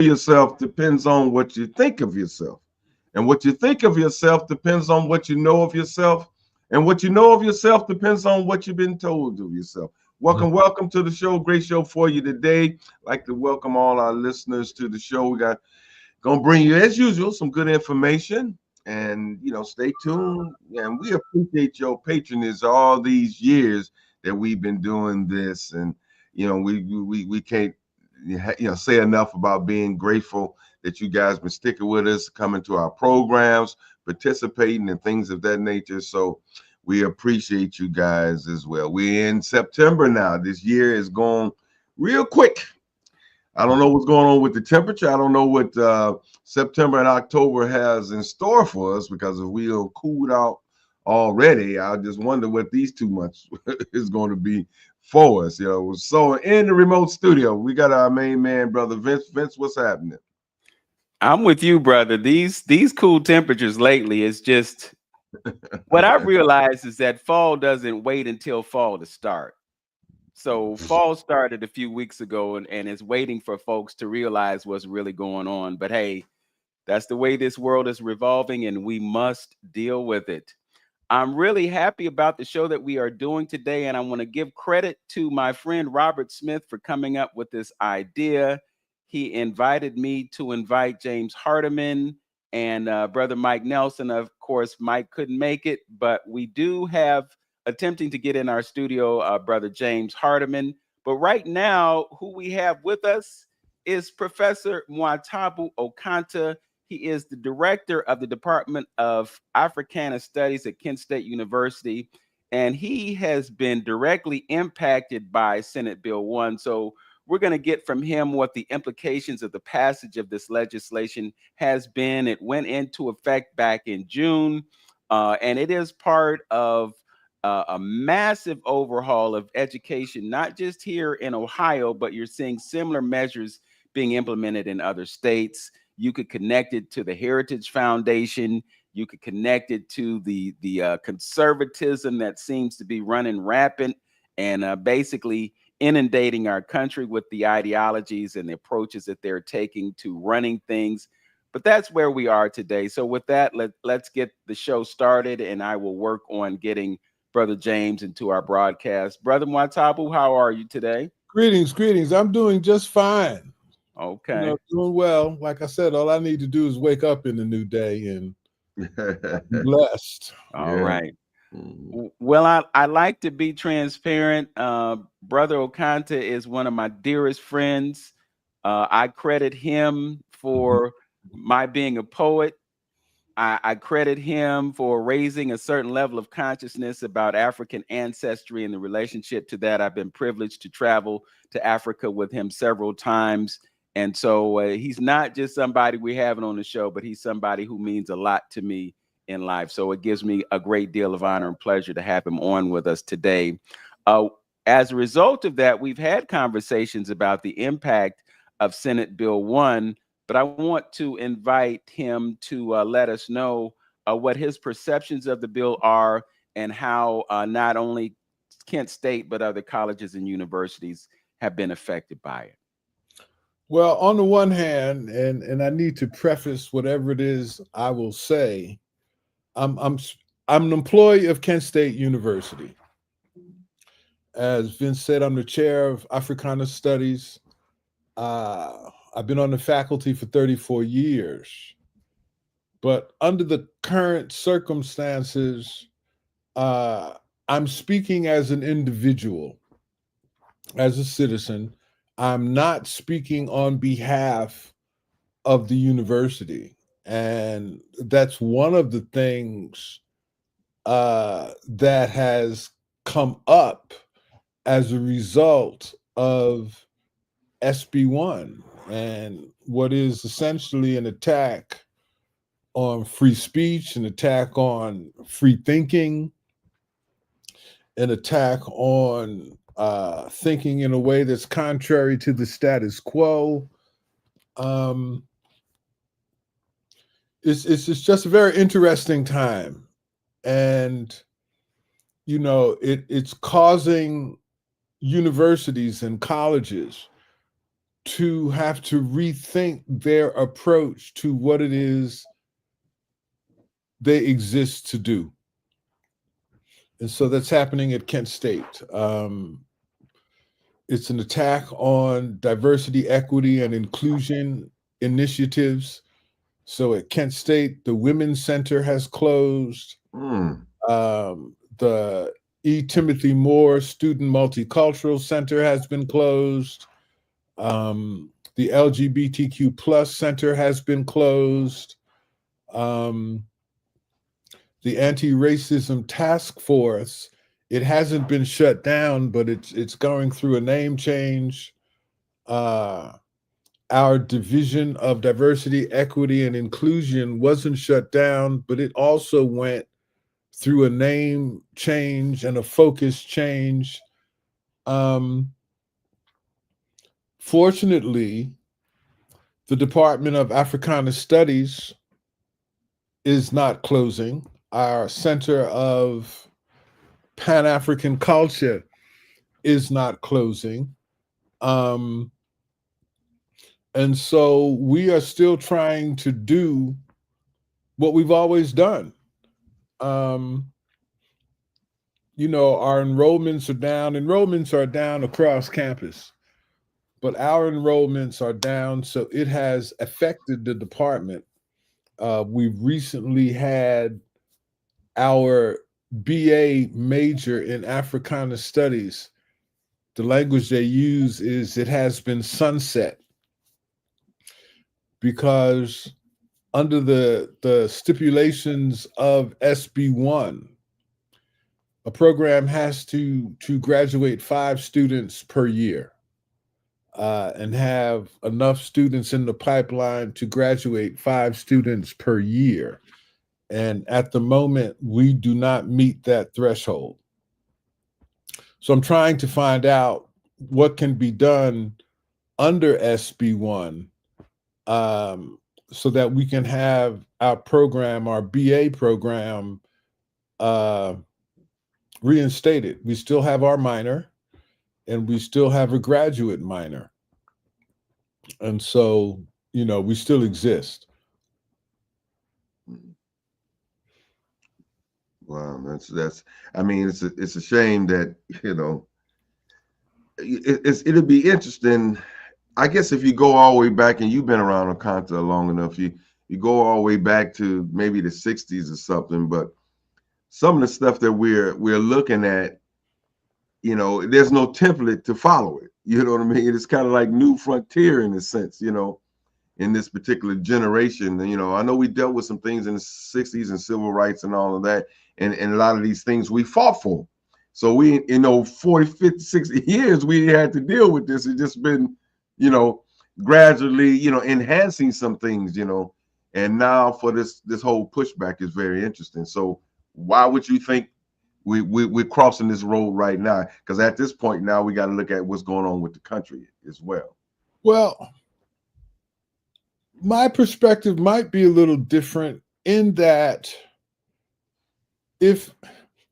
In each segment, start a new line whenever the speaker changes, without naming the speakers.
yourself depends on what you think of yourself. And what you think of yourself depends on what you know of yourself. And what you know of yourself depends on what you've been told of yourself. Welcome to the show. Great show for you today. I'd like to welcome all our listeners to the show. We got gonna bring you as usual some good information. And stay tuned. And we appreciate your patronage all these years that we've been doing this. And we can't say enough about being grateful that you guys been sticking with us, coming to our programs, participating and things of that nature. So we appreciate you guys as well. We're in September now. This year is going real quick. I don't know what's going on with the temperature. I don't know what September and October has in store for us, because if we are cooled out already, I just wonder what these 2 months is going to be for us. So in the remote studio, we got our main man, brother Vince. Vince, what's happening?
I'm with you, brother. These cool temperatures lately is just what I've realized is that fall doesn't wait until fall to start. So fall started a few weeks ago and is waiting for folks to realize what's really going on. But hey, that's the way this world is revolving, and we must deal with it. I'm really happy about the show that we are doing today, and I want to give credit to my friend Robert Smith for coming up with this idea. He invited me to invite James Hardiman and Brother Mike Nelson. Of course, Mike couldn't make it, but we do have attempting to get in our studio Brother James Hardiman. But right now, who we have with us is Professor Mwatabu Okanta. He is the director of the Department of Africana Studies at Kent State University, and he has been directly impacted by Senate Bill 1. So we're going to get from him what the implications of the passage of this legislation has been. It went into effect back in June, and it is part of a massive overhaul of education, not just here in Ohio, but you're seeing similar measures being implemented in other states. You could connect it to the Heritage Foundation. You could connect it to the conservatism that seems to be running rampant and basically inundating our country with the ideologies and the approaches that they're taking to running things. But that's where we are today. So with that, let's get the show started, and I will work on getting Brother James into our broadcast. Brother Mwatabu, how are you today?
Greetings. I'm doing just fine.
Okay.
Doing well. Like I said, all I need to do is wake up in the new day and be blessed.
All right. Well, I like to be transparent. Brother Okanta is one of my dearest friends. I credit him for my being a poet. I credit him for raising a certain level of consciousness about African ancestry and the relationship to that. I've been privileged to travel to Africa with him several times. And so he's not just somebody we're having on the show, but he's somebody who means a lot to me in life. So it gives me a great deal of honor and pleasure to have him on with us today. As a result of that, we've had conversations about the impact of Senate Bill 1, but I want to invite him to let us know what his perceptions of the bill are and how not only Kent State, but other colleges and universities have been affected by it.
Well, on the one hand, and I need to preface whatever it is I will say, I'm an employee of Kent State University. As Vince said, I'm the chair of Africana Studies. I've been on the faculty for 34 years. But under the current circumstances, I'm speaking as an individual, as a citizen. I'm not speaking on behalf of the university. And that's one of the things that has come up as a result of SB1 and what is essentially an attack on free speech, an attack on free thinking, an attack on thinking in a way that's contrary to the status quo. It's just a very interesting time, and it's causing universities and colleges to have to rethink their approach to what it is they exist to do. And so that's happening at Kent State. It's an attack on diversity, equity, and inclusion initiatives. So at Kent State, the Women's Center has closed. The E. Timothy Moore Student Multicultural Center has been closed. The LGBTQ plus center has been closed. The Anti-Racism Task Force, it hasn't been shut down, but it's going through a name change. Our Division of Diversity, Equity, and Inclusion wasn't shut down, but it also went through a name change and a focus change. Fortunately, the Department of Africana Studies is not closing. Our Center of Pan-African Culture is not closing. And so we are still trying to do what we've always done. You know, our enrollments are down. Enrollments are down across campus, but our enrollments are down, so it has affected the department. We've recently had our BA major in Africana Studies. The language they use is it has been sunset, because under the stipulations of SB1, a program has to graduate 5 students per year and have enough students in the pipeline to graduate 5 students per year. And at the moment, we do not meet that threshold. So I'm trying to find out what can be done under SB1 so that we can have our program, our BA program, reinstated. We still have our minor, and we still have a graduate minor. And so, you know, we still exist.
Wow, that's. I mean, it's a shame that, you know, it'll be interesting. I guess if you go all the way back, and you've been around Oconto long enough, you go all the way back to maybe the 60s or something. But some of the stuff that we're looking at, you know, there's no template to follow it. You know what I mean? It's kind of like new frontier in a sense, you know, in this particular generation. You know, I know we dealt with some things in the 60s and civil rights and all of that. And a lot of these things we fought for. So we, you know, 40, 50, 60 years, we had to deal with this. It's just been, you know, gradually, you know, enhancing some things, you know, and now for this whole pushback is very interesting. So why would you think we're crossing this road right now? Because at this point now we got to look at what's going on with the country as well.
Well, my perspective might be a little different in that if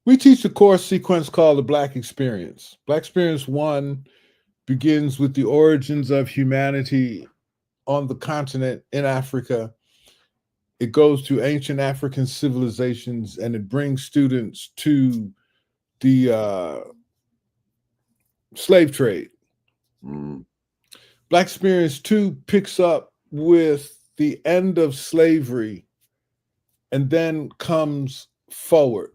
we teach a course sequence called the Black Experience. Black Experience 1 begins with the origins of humanity on the continent in Africa. It goes to ancient African civilizations, and it brings students to the slave trade. Black Experience 2 picks up with the end of slavery and then comes forward.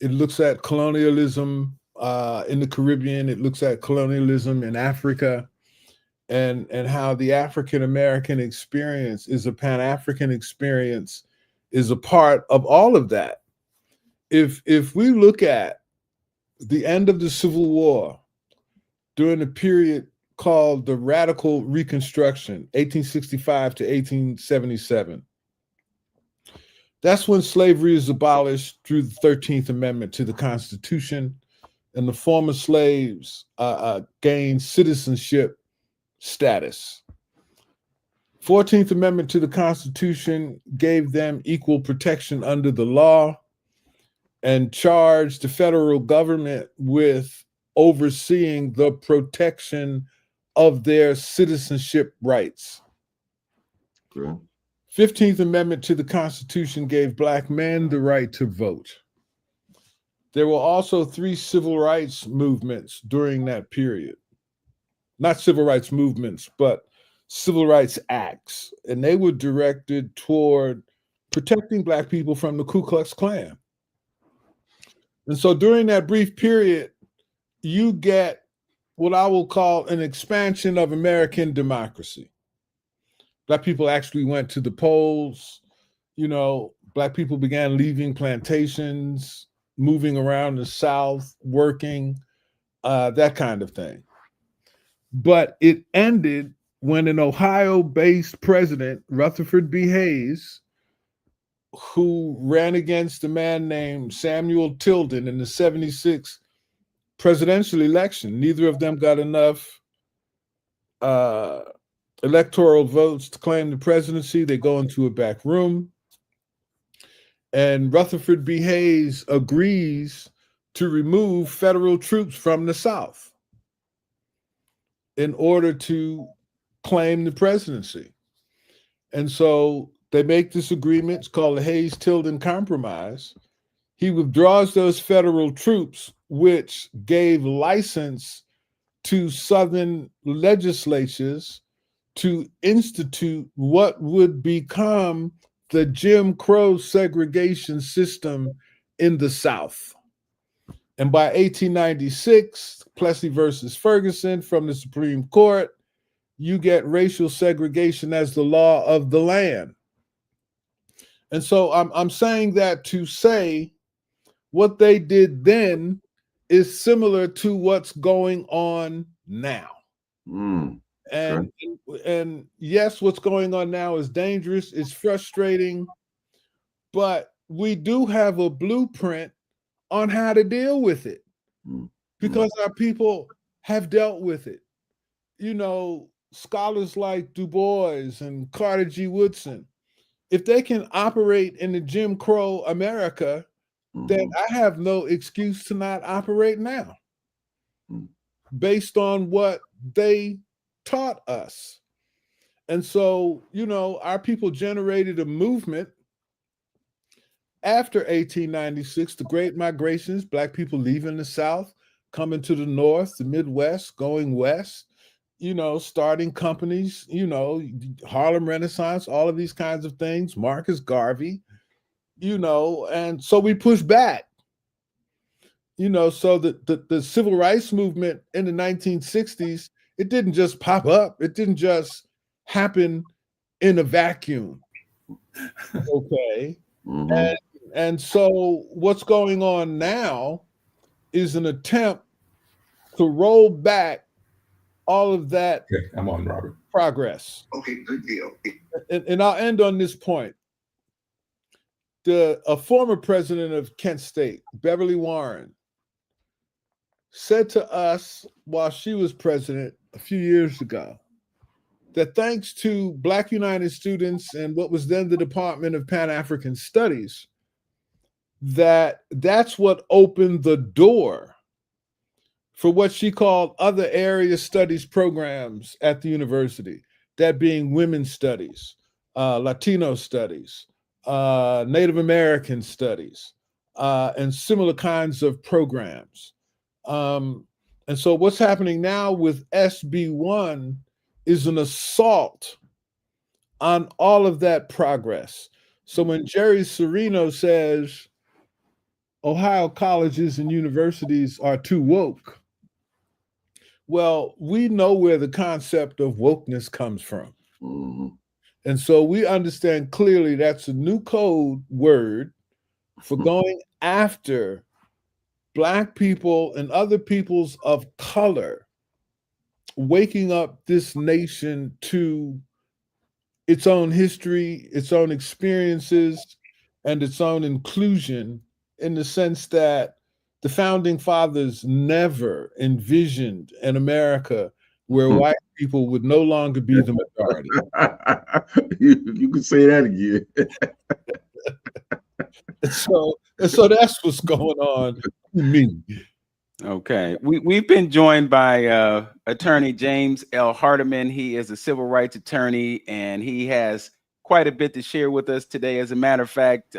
It looks at colonialism in the Caribbean. It looks at colonialism in Africa, and how the African-American experience is a Pan-African experience, is a part of all of that. If we look at the end of the Civil War during a period called the Radical Reconstruction, 1865 to 1877, that's when slavery is abolished through the 13th Amendment to the Constitution, and the former slaves gain citizenship status. 14th Amendment to the Constitution gave them equal protection under the law and charged the federal government with overseeing the protection of their citizenship rights.
Okay.
15th Amendment to the Constitution gave Black men the right to vote. There were also 3 civil rights movements during that period. Not civil rights movements, but civil rights acts. And they were directed toward protecting Black people from the Ku Klux Klan. And so during that brief period, you get what I will call an expansion of American democracy. Black people actually went to the polls. You know, Black people began leaving plantations, moving around the South, working, that kind of thing. But it ended when an Ohio-based president, Rutherford B. Hayes, who ran against a man named Samuel Tilden in the 76 presidential election. Neither of them got enough electoral votes to claim the presidency. They go into a back room, and Rutherford B. Hayes agrees to remove federal troops from the South in order to claim the presidency. And so they make this agreement. It's called the Hayes-Tilden Compromise. He withdraws those federal troops, which gave license to Southern legislatures to institute what would become the Jim Crow segregation system in the South. And by 1896, Plessy versus Ferguson from the Supreme Court, you get racial segregation as the law of the land. And so I'm saying that to say what they did then is similar to what's going on now. And yes, what's going on now is dangerous, it's frustrating, but we do have a blueprint on how to deal with it because our people have dealt with it. You know, scholars like Du Bois and Carter G. Woodson, if they can operate in the Jim Crow America, then I have no excuse to not operate now based on what they taught us. And so, you know, our people generated a movement after 1896, the Great Migrations, Black people leaving the South, coming to the North, the Midwest, going West, you know, starting companies, you know, Harlem Renaissance, all of these kinds of things, Marcus Garvey, you know, and so we pushed back. You know, so the civil rights movement in the 1960s, it didn't just pop up. It didn't just happen in a vacuum. Okay. And so what's going on now is an attempt to roll back all of that progress.
Okay, good deal.
And I'll end on this point. A former president of Kent State, Beverly Warren, said to us while she was president a few years ago that thanks to Black United Students and what was then the Department of Pan-African Studies, that's what opened the door for what she called other area studies programs at the university, that being women's studies, Latino studies, Native American studies, and similar kinds of programs. And so what's happening now with SB1 is an assault on all of that progress. So when Jerry Serino says Ohio colleges and universities are too woke, well, we know where the concept of wokeness comes from. And so we understand clearly that's a new code word for going after Black people and other peoples of color, waking up this nation to its own history, its own experiences, and its own inclusion, in the sense that the founding fathers never envisioned an America where white people would no longer be the majority.
You can say that again.
And so that's what's going on to me.
Okay. We've been joined by attorney James L. Hardiman. He is a civil rights attorney, and he has quite a bit to share with us today. As a matter of fact,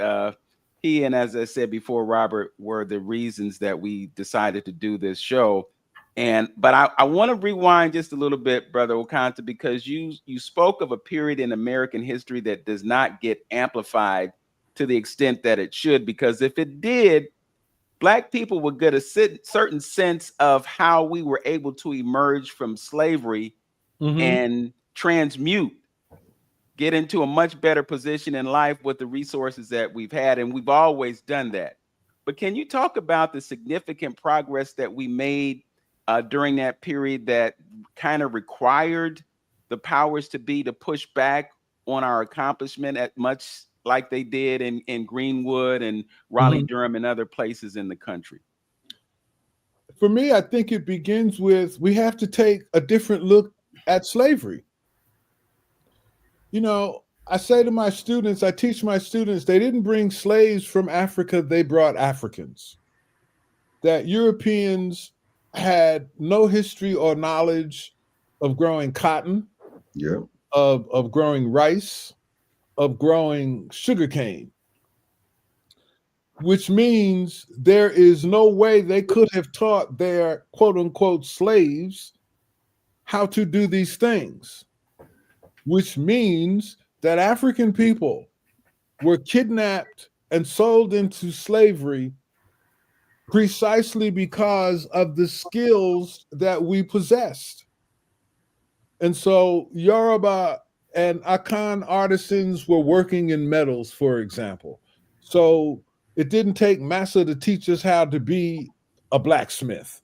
he and, as I said before, Robert, were the reasons that we decided to do this show. But I want to rewind just a little bit, Brother Okanta, because you spoke of a period in American history that does not get amplified to the extent that it should, because if it did, Black people would get a certain sense of how we were able to emerge from slavery and transmute, get into a much better position in life with the resources that we've had. And we've always done that. But can you talk about the significant progress that we made during that period that kind of required the powers to be to push back on our accomplishment at much like they did in Greenwood and Raleigh-Durham and other places in the country?
For me, I think it begins with, we have to take a different look at slavery. You know, I say to my students, I teach my students, they didn't bring slaves from Africa, they brought Africans. That Europeans had no history or knowledge of growing cotton, of growing rice, of growing sugarcane, which means there is no way they could have taught their quote unquote slaves how to do these things, which means that African people were kidnapped and sold into slavery precisely because of the skills that we possessed. And so Yoruba and Akan artisans were working in metals, for example. So it didn't take Massa to teach us how to be a blacksmith.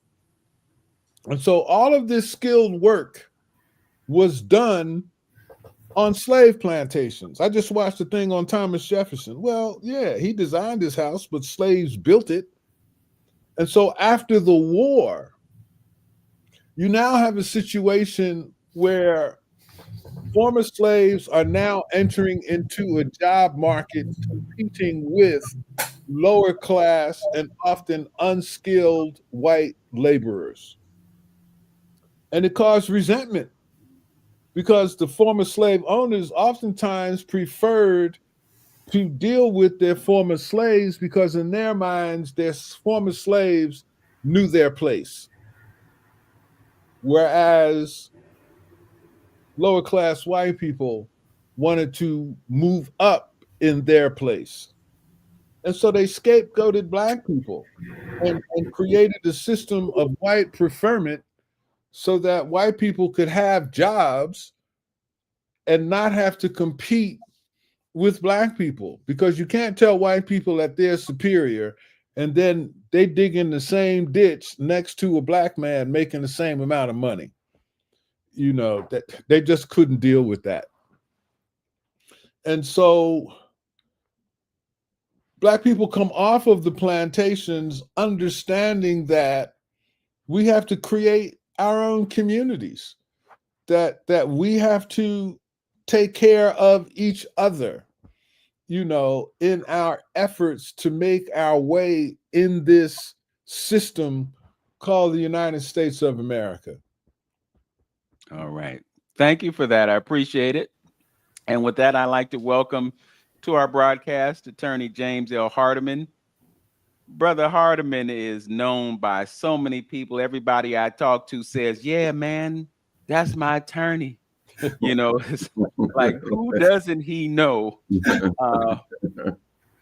And so all of this skilled work was done on slave plantations. I just watched a thing on Thomas Jefferson. Well, yeah, he designed his house, but slaves built it. And so after the war, you now have a situation where former slaves are now entering into a job market competing with lower class and often unskilled white laborers. And it caused resentment because the former slave owners oftentimes preferred to deal with their former slaves because in their minds, their former slaves knew their place. Whereas lower class white people wanted to move up in their place. And so they scapegoated Black people and created a system of white preferment so that white people could have jobs and not have to compete with Black people, because you can't tell white people that they're superior and then they dig in the same ditch next to a Black man making the same amount of money. You know, that they just couldn't deal with that. And so Black people come off of the plantations understanding that we have to create our own communities, that we have to take care of each other, you know, in our efforts to make our way in this system called the United States of America.
All right. Thank you for that. I appreciate it. And with that, I'd like to welcome to our broadcast attorney James L. Hardiman. Brother Hardiman is known by so many people. Everybody I talk to says, yeah, man, that's my attorney. You know, it's like, who doesn't he know?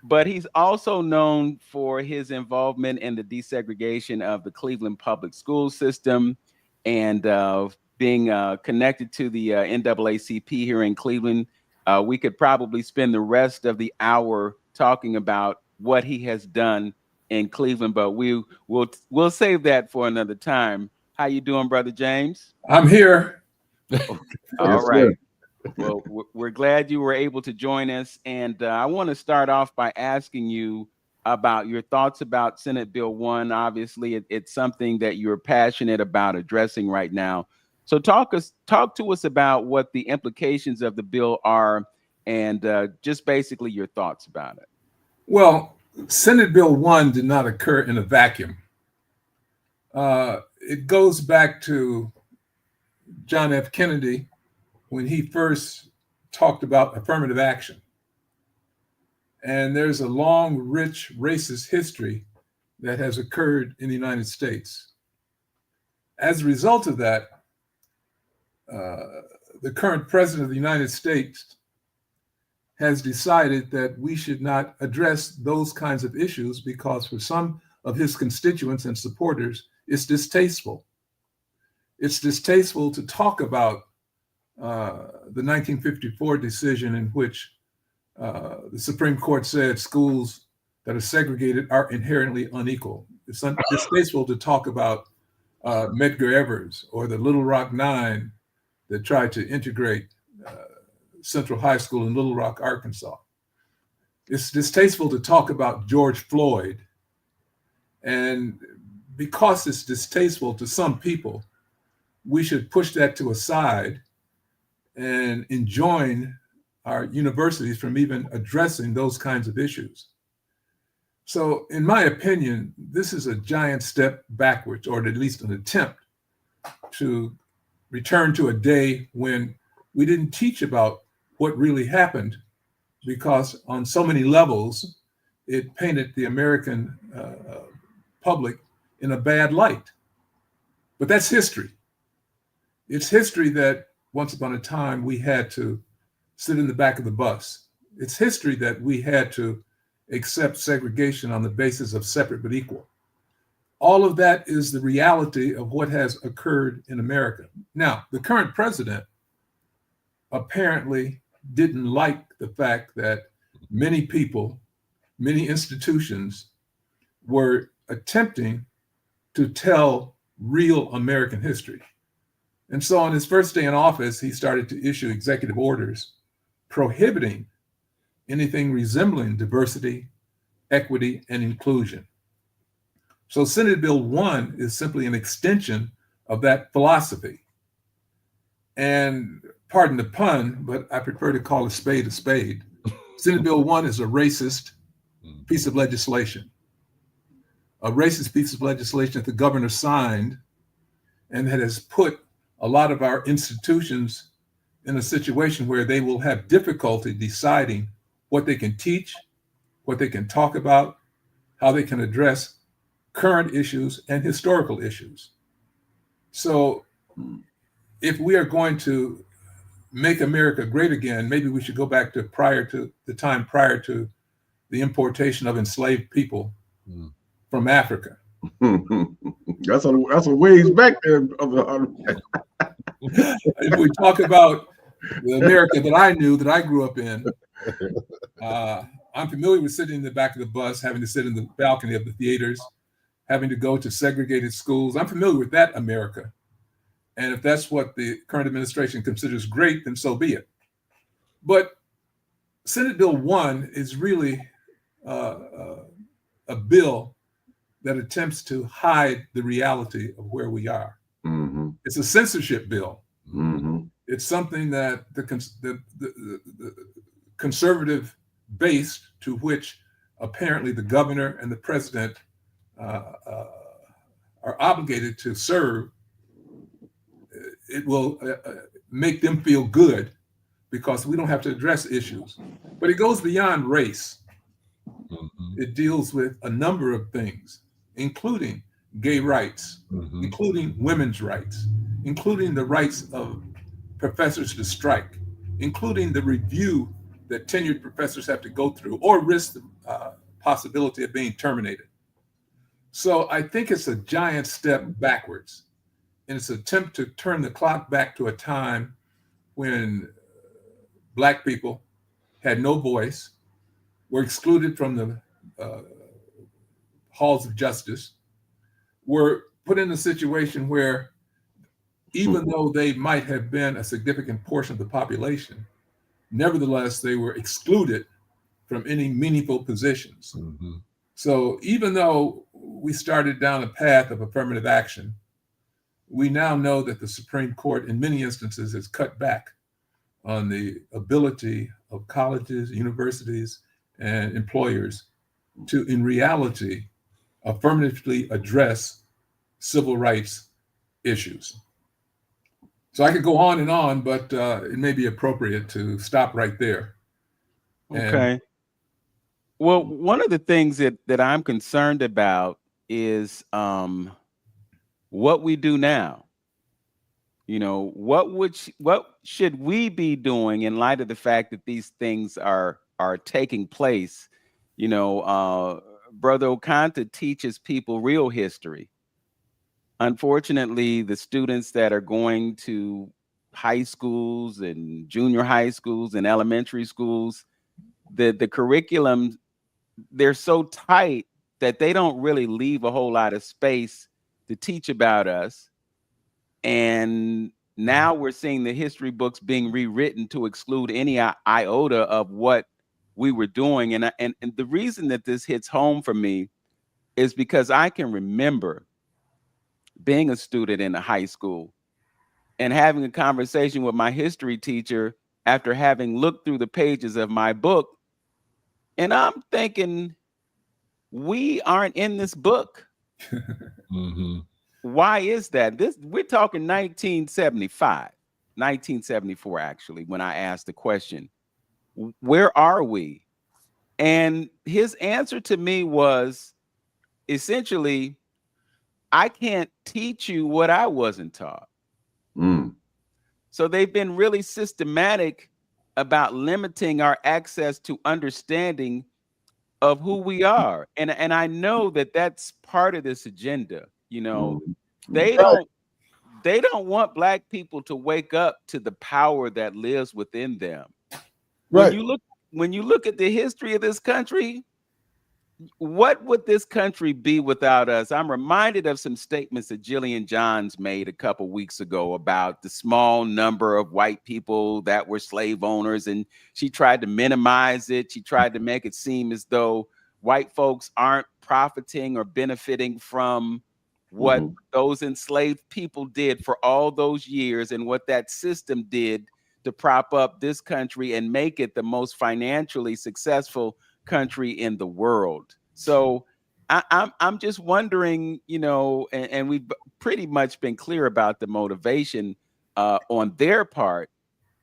But he's also known for his involvement in the desegregation of the Cleveland public school system and being connected to the NAACP here in Cleveland. We could probably spend the rest of the hour talking about what he has done in Cleveland, but we'll save that for another time. How you doing, Brother James?
I'm here.
Okay. All right. Well, we're glad you were able to join us. And I want to start off by asking you about your thoughts about Senate Bill 1. Obviously, it's something that you're passionate about addressing right now. So talk to us about what the implications of the bill are and just basically your thoughts about it.
Well, Senate Bill 1 did not occur in a vacuum. It goes back to John F. Kennedy when he first talked about affirmative action. And there's a long, rich racist history that has occurred in the United States. As a result of that, the current president of the United States has decided that we should not address those kinds of issues because for some of his constituents and supporters, it's distasteful. It's distasteful to talk about the 1954 decision in which the Supreme Court said schools that are segregated are inherently unequal. It's distasteful to talk about Medgar Evers or the Little Rock Nine that tried to integrate Central High School in Little Rock, Arkansas. It's distasteful to talk about George Floyd. And because it's distasteful to some people, we should push that to a side and enjoin our universities from even addressing those kinds of issues. So in my opinion, this is a giant step backwards, or at least an attempt to return to a day when we didn't teach about what really happened, because on so many levels, it painted the American public in a bad light. But that's history. It's history that once upon a time we had to sit in the back of the bus. It's history that we had to accept segregation on the basis of separate but equal. All of that is the reality of what has occurred in America. Now, the current president apparently didn't like the fact that many people, many institutions were attempting to tell real American history. And so on his first day in office, he started to issue executive orders prohibiting anything resembling diversity, equity, and inclusion. So Senate Bill 1 is simply an extension of that philosophy. And pardon the pun, but I prefer to call a spade a spade. Senate Bill 1 is a racist piece of legislation. A racist piece of legislation that the governor signed and that has put a lot of our institutions in a situation where they will have difficulty deciding what they can teach, what they can talk about, how they can address current issues and historical issues. So if we are going to make America great again, maybe we should go back to the time prior to the importation of enslaved people from Africa.
That's a ways back there.
If we talk about the America that I knew, that I grew up in, I'm familiar with sitting in the back of the bus, having to sit in the balcony of the theaters, having to go to segregated schools. I'm familiar with that America. And if that's what the current administration considers great, then so be it. But Senate Bill 1 is really a bill that attempts to hide the reality of where we are. Mm-hmm. It's a censorship bill. Mm-hmm. It's something that the conservative base to which apparently the governor and the president are obligated to serve, it will make them feel good because we don't have to address issues. But it goes beyond race. Mm-hmm. It deals with a number of things, including gay rights, mm-hmm. including women's rights, including the rights of professors to strike, including the review that tenured professors have to go through or risk the possibility of being terminated. So I think it's a giant step backwards in its attempt to turn the clock back to a time when Black people had no voice, were excluded from the halls of justice, were put in a situation where even though they might have been a significant portion of the population, nevertheless, they were excluded from any meaningful positions. Mm-hmm. So even though we started down a path of affirmative action, we now know that the Supreme Court in many instances has cut back on the ability of colleges, universities, and employers to, in reality, affirmatively address civil rights issues. So I could go on, but it may be appropriate to stop right there.
Okay. Well, one of the things that I'm concerned about is what we do now. You know, what should we be doing in light of the fact that these things are taking place? You know, Brother Okanta teaches people real history. Unfortunately, the students that are going to high schools and junior high schools and elementary schools, the curriculum, they're so tight that they don't really leave a whole lot of space to teach about us. And now we're seeing the history books being rewritten to exclude any iota of what we were doing. And the reason that this hits home for me is because I can remember being a student in a high school and having a conversation with my history teacher after having looked through the pages of my book. And I'm thinking, we aren't in this book.
Mm-hmm.
Why is that? We're talking 1975, 1974, actually, when I asked the question, where are we? And his answer to me was essentially, I can't teach you what I wasn't taught. So they've been really systematic about limiting our access to understanding of who we are. And I know that that's part of this agenda. You know, they don't want Black people to wake up to the power that lives within them.
Right.
When you look at the history of this country, what would this country be without us? I'm reminded of some statements that Jillian Johns made a couple weeks ago about the small number of white people that were slave owners, and she tried to minimize it. She tried to make it seem as though white folks aren't profiting or benefiting from what those enslaved people did for all those years and what that system did to prop up this country and make it the most financially successful country in the world. So I'm just wondering, you know, and we've pretty much been clear about the motivation on their part,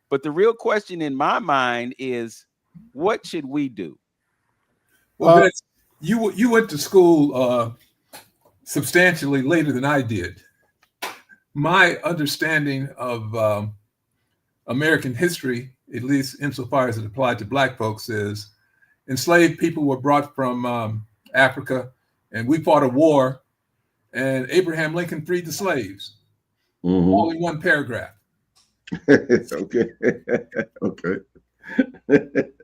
but the real question in my mind is, what should we do?
Well, Vince, you went to school substantially later than I did. My understanding of American history, at least insofar as it applied to Black folks, is enslaved people were brought from Africa, and we fought a war, and Abraham Lincoln freed the slaves, all in one paragraph.
Okay. Okay.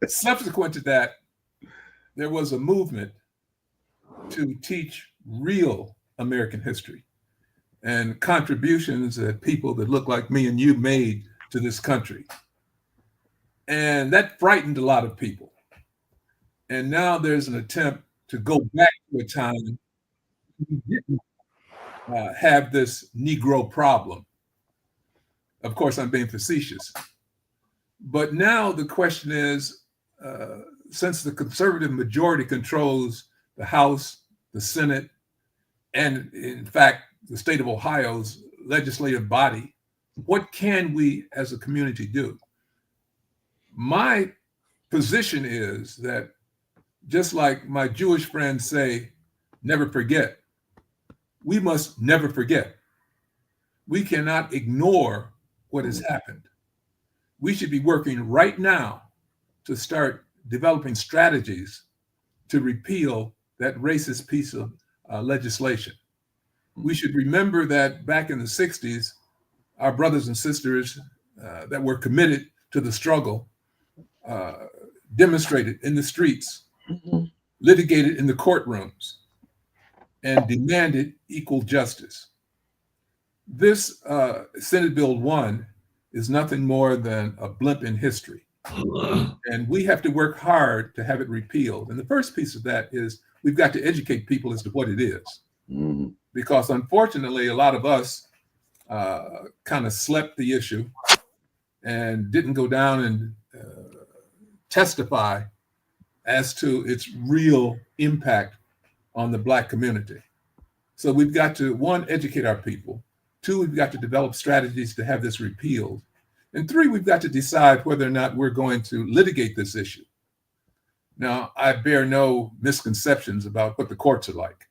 Subsequent to that, there was a movement to teach real American history and contributions that people that look like me and you made to this country. And that frightened a lot of people. And now there's an attempt to go back to a time we didn't have this Negro problem. Of course, I'm being facetious. But now the question is, since the conservative majority controls the House, the Senate, and in fact, the state of Ohio's legislative body, what can we as a community do? My position is that, just like my Jewish friends say, never forget, we must never forget. We cannot ignore what has happened. We should be working right now to start developing strategies to repeal that racist piece of legislation. We should remember that back in the 60s, our brothers and sisters that were committed to the struggle demonstrated in the streets, litigated in the courtrooms, and demanded equal justice. This Senate Bill 1 is nothing more than a blimp in history. And we have to work hard to have it repealed. And the first piece of that is we've got to educate people as to what it is. Because unfortunately, a lot of us kind of slept the issue and didn't go down and testify as to its real impact on the Black community. So we've got to, one, educate our people. Two, we've got to develop strategies to have this repealed. And three, we've got to decide whether or not we're going to litigate this issue. Now, I bear no misconceptions about what the courts are like.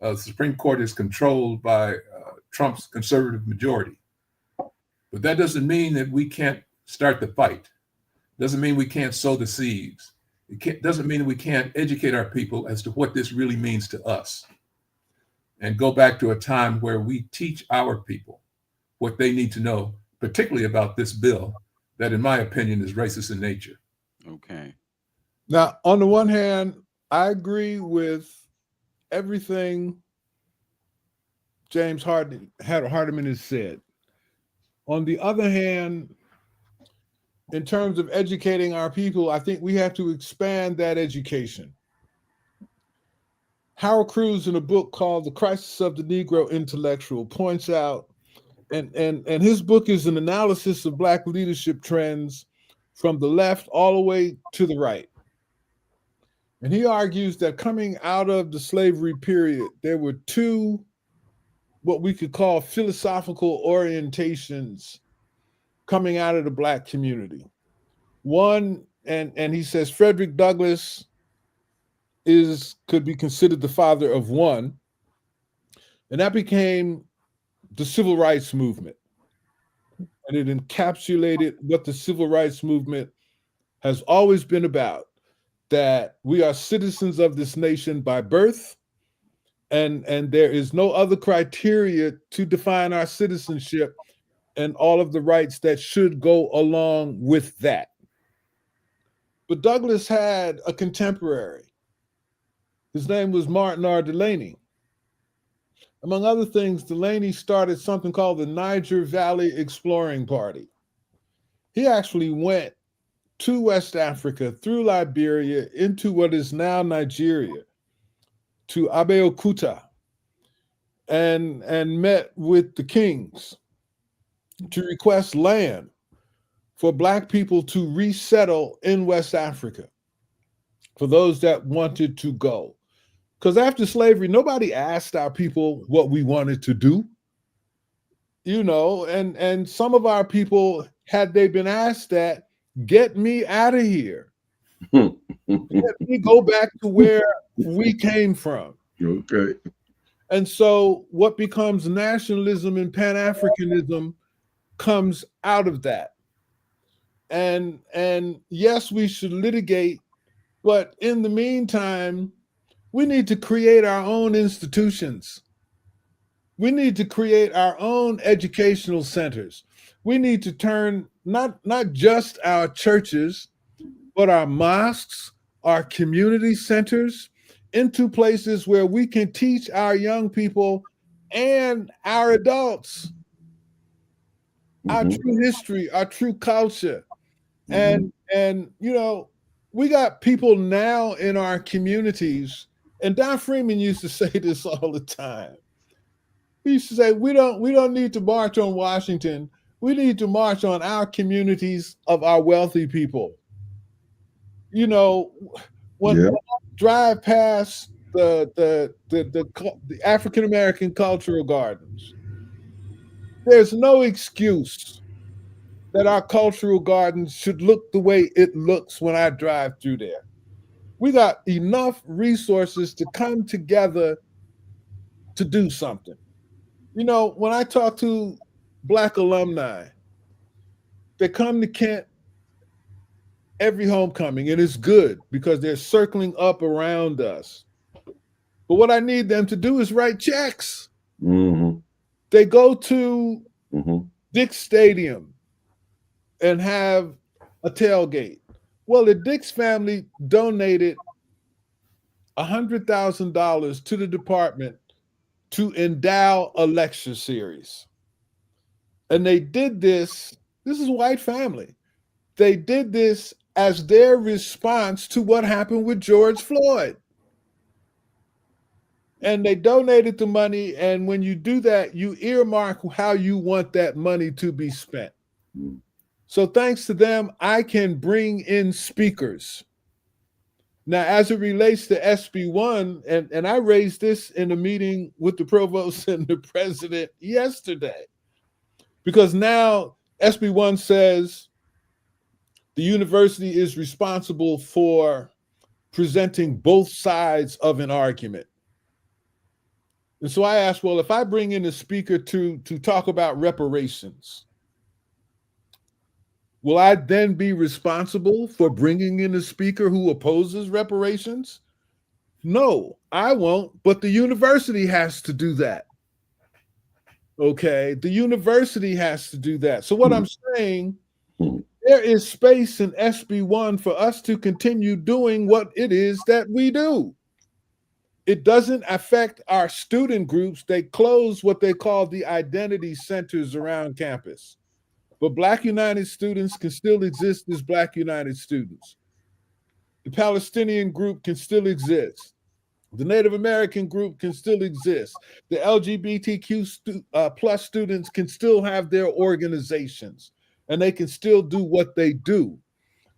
The Supreme Court is controlled by Trump's conservative majority. But that doesn't mean that we can't start the fight. Doesn't mean we can't sow the seeds. Doesn't mean that we can't educate our people as to what this really means to us. And go back to a time where we teach our people what they need to know, particularly about this bill that, in my opinion, is racist in nature.
Okay.
Now, on the one hand, I agree with everything James Hardiman has said. On the other hand, in terms of educating our people, I think we have to expand that education. Harold Cruz, in a book called The Crisis of the Negro Intellectual, points out, and his book is an analysis of Black leadership trends from the left all the way to the right. And he argues that coming out of the slavery period, there were two, what we could call philosophical orientations coming out of the Black community. One, and he says Frederick Douglass could be considered the father of one, and that became the civil rights movement. And it encapsulated what the civil rights movement has always been about, that we are citizens of this nation by birth, and there is no other criteria to define our citizenship and all of the rights that should go along with that. But Douglass had a contemporary. His name was Martin R. Delany. Among other things, Delany started something called the Niger Valley Exploring Party. He actually went to West Africa, through Liberia, into what is now Nigeria, to Abeokuta, and met with the kings to request land for Black people to resettle in West Africa, for those that wanted to go. Because after slavery, nobody asked our people what we wanted to do. You know, and some of our people, had they been asked that, get me out of here. Let me go back to where we came from.
Okay.
And so what becomes nationalism and Pan-Africanism comes out of that. And yes, we should litigate, but in the meantime, we need to create our own institutions. We need to create our own educational centers. We need to turn not just our churches, but our mosques, our community centers into places where we can teach our young people and our adults our true history, our true culture. And you know, we got people now in our communities, and Don Freeman used to say this all the time. He used to say, we don't need to march on Washington. We need to march on our communities of our wealthy people. You know, when I drive past the African American cultural gardens, there's no excuse that our cultural gardens should look the way it looks when I drive through there. We got enough resources to come together to do something. You know, when I talk to Black alumni, they come to Kent every homecoming, and it's good because they're circling up around us. But what I need them to do is write checks. They go to Dick's Stadium and have a tailgate. Well, the Dick's family donated $100,000 to the department to endow a lecture series. And they did this is a white family. They did this as their response to what happened with George Floyd. And they donated the money, and when you do that, you earmark how you want that money to be spent. So thanks to them, I can bring in speakers. Now, as it relates to SB1, and I raised this in a meeting with the provost and the president yesterday, because now SB1 says the university is responsible for presenting both sides of an argument. And so I asked, well, if I bring in a speaker to talk about reparations, will I then be responsible for bringing in a speaker who opposes reparations? No, I won't, but the university has to do that. Okay, the university has to do that. So what I'm saying, there is space in SB1 for us to continue doing what it is that we do. It doesn't affect our student groups. They close what they call the identity centers around campus. But Black United students can still exist as Black United students. The Palestinian group can still exist. The Native American group can still exist. The LGBTQ plus students can still have their organizations, and they can still do what they do.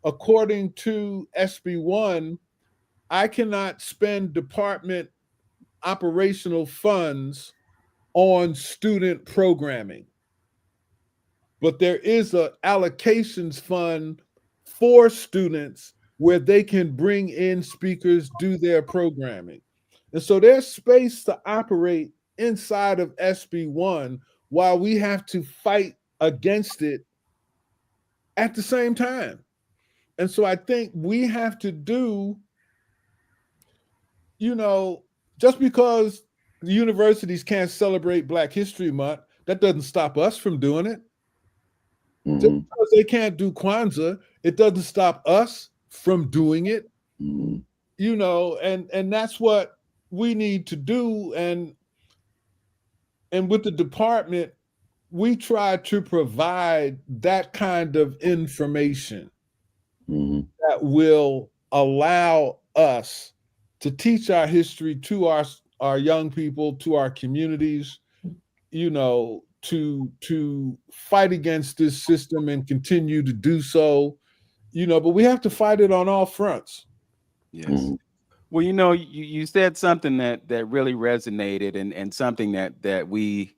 According to SB1, I cannot spend department operational funds on student programming. But there is an allocations fund for students where they can bring in speakers, do their programming. And so there's space to operate inside of SB1 while we have to fight against it at the same time. And so I think we have to do, just because the universities can't celebrate Black History Month, that doesn't stop us from doing it. Just because they can't do Kwanzaa, it doesn't stop us from doing it. And that's what we need to do. And with the department, we try to provide that kind of information that will allow us to teach our history to our young people, to our communities, to fight against this system and continue to do so, but we have to fight it on all fronts.
Yes. Well, you said something that really resonated and something that we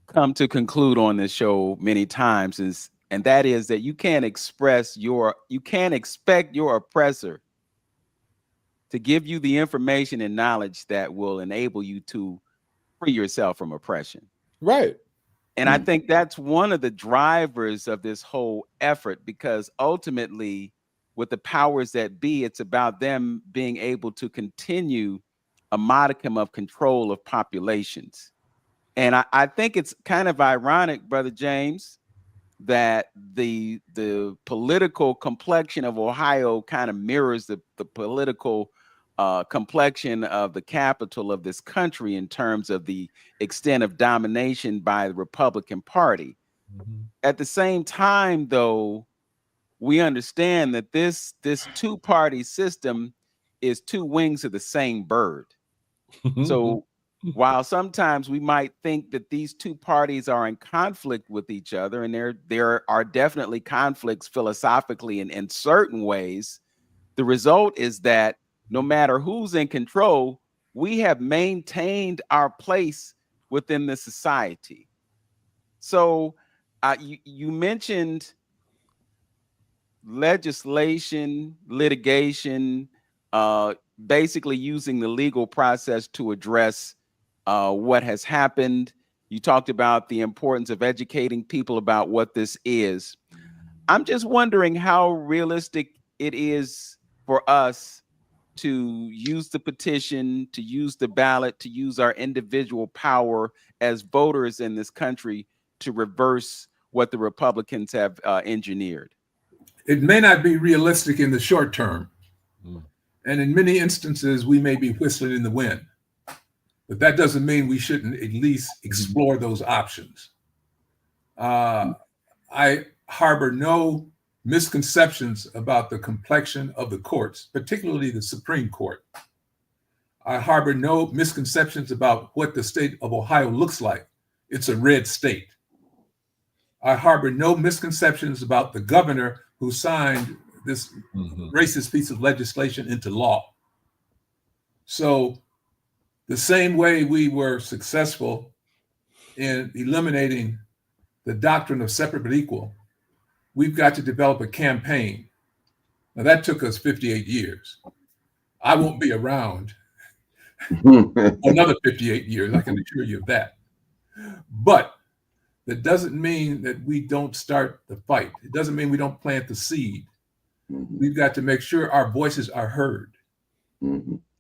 come to conclude on this show many times and that is that you can't expect your oppressor to give you the information and knowledge that will enable you to free yourself from oppression.
Right.
And I think that's one of the drivers of this whole effort, because ultimately with the powers that be, it's about them being able to continue a modicum of control of populations. And I think it's kind of ironic, Brother James, that the political complexion of Ohio kind of mirrors the political complexion of the capital of this country in terms of the extent of domination by the Republican Party. At the same time, though, we understand that this two-party system is two wings of the same bird. So while sometimes we might think that these two parties are in conflict with each other, and there are definitely conflicts philosophically in certain ways, the result is that no matter who's in control, we have maintained our place within the society. So you mentioned legislation, litigation, basically using the legal process to address what has happened. You talked about the importance of educating people about what this is. I'm just wondering how realistic it is for us to use the petition, to use the ballot, to use our individual power as voters in this country to reverse what the Republicans have engineered.
It may not be realistic in the short term. And in many instances, we may be whistling in the wind. But that doesn't mean we shouldn't at least explore those options. I harbor no misconceptions about the complexion of the courts, particularly the Supreme Court. I harbor no misconceptions about what the state of Ohio looks like. It's a red state. I harbor no misconceptions about the governor who signed this racist piece of legislation into law. So the same way we were successful in eliminating the doctrine of separate but equal, we've got to develop a campaign. Now that took us 58 years. I won't be around another 58 years, I can assure you of that. But that doesn't mean that we don't start the fight. It doesn't mean we don't plant the seed. We've got to make sure our voices are heard.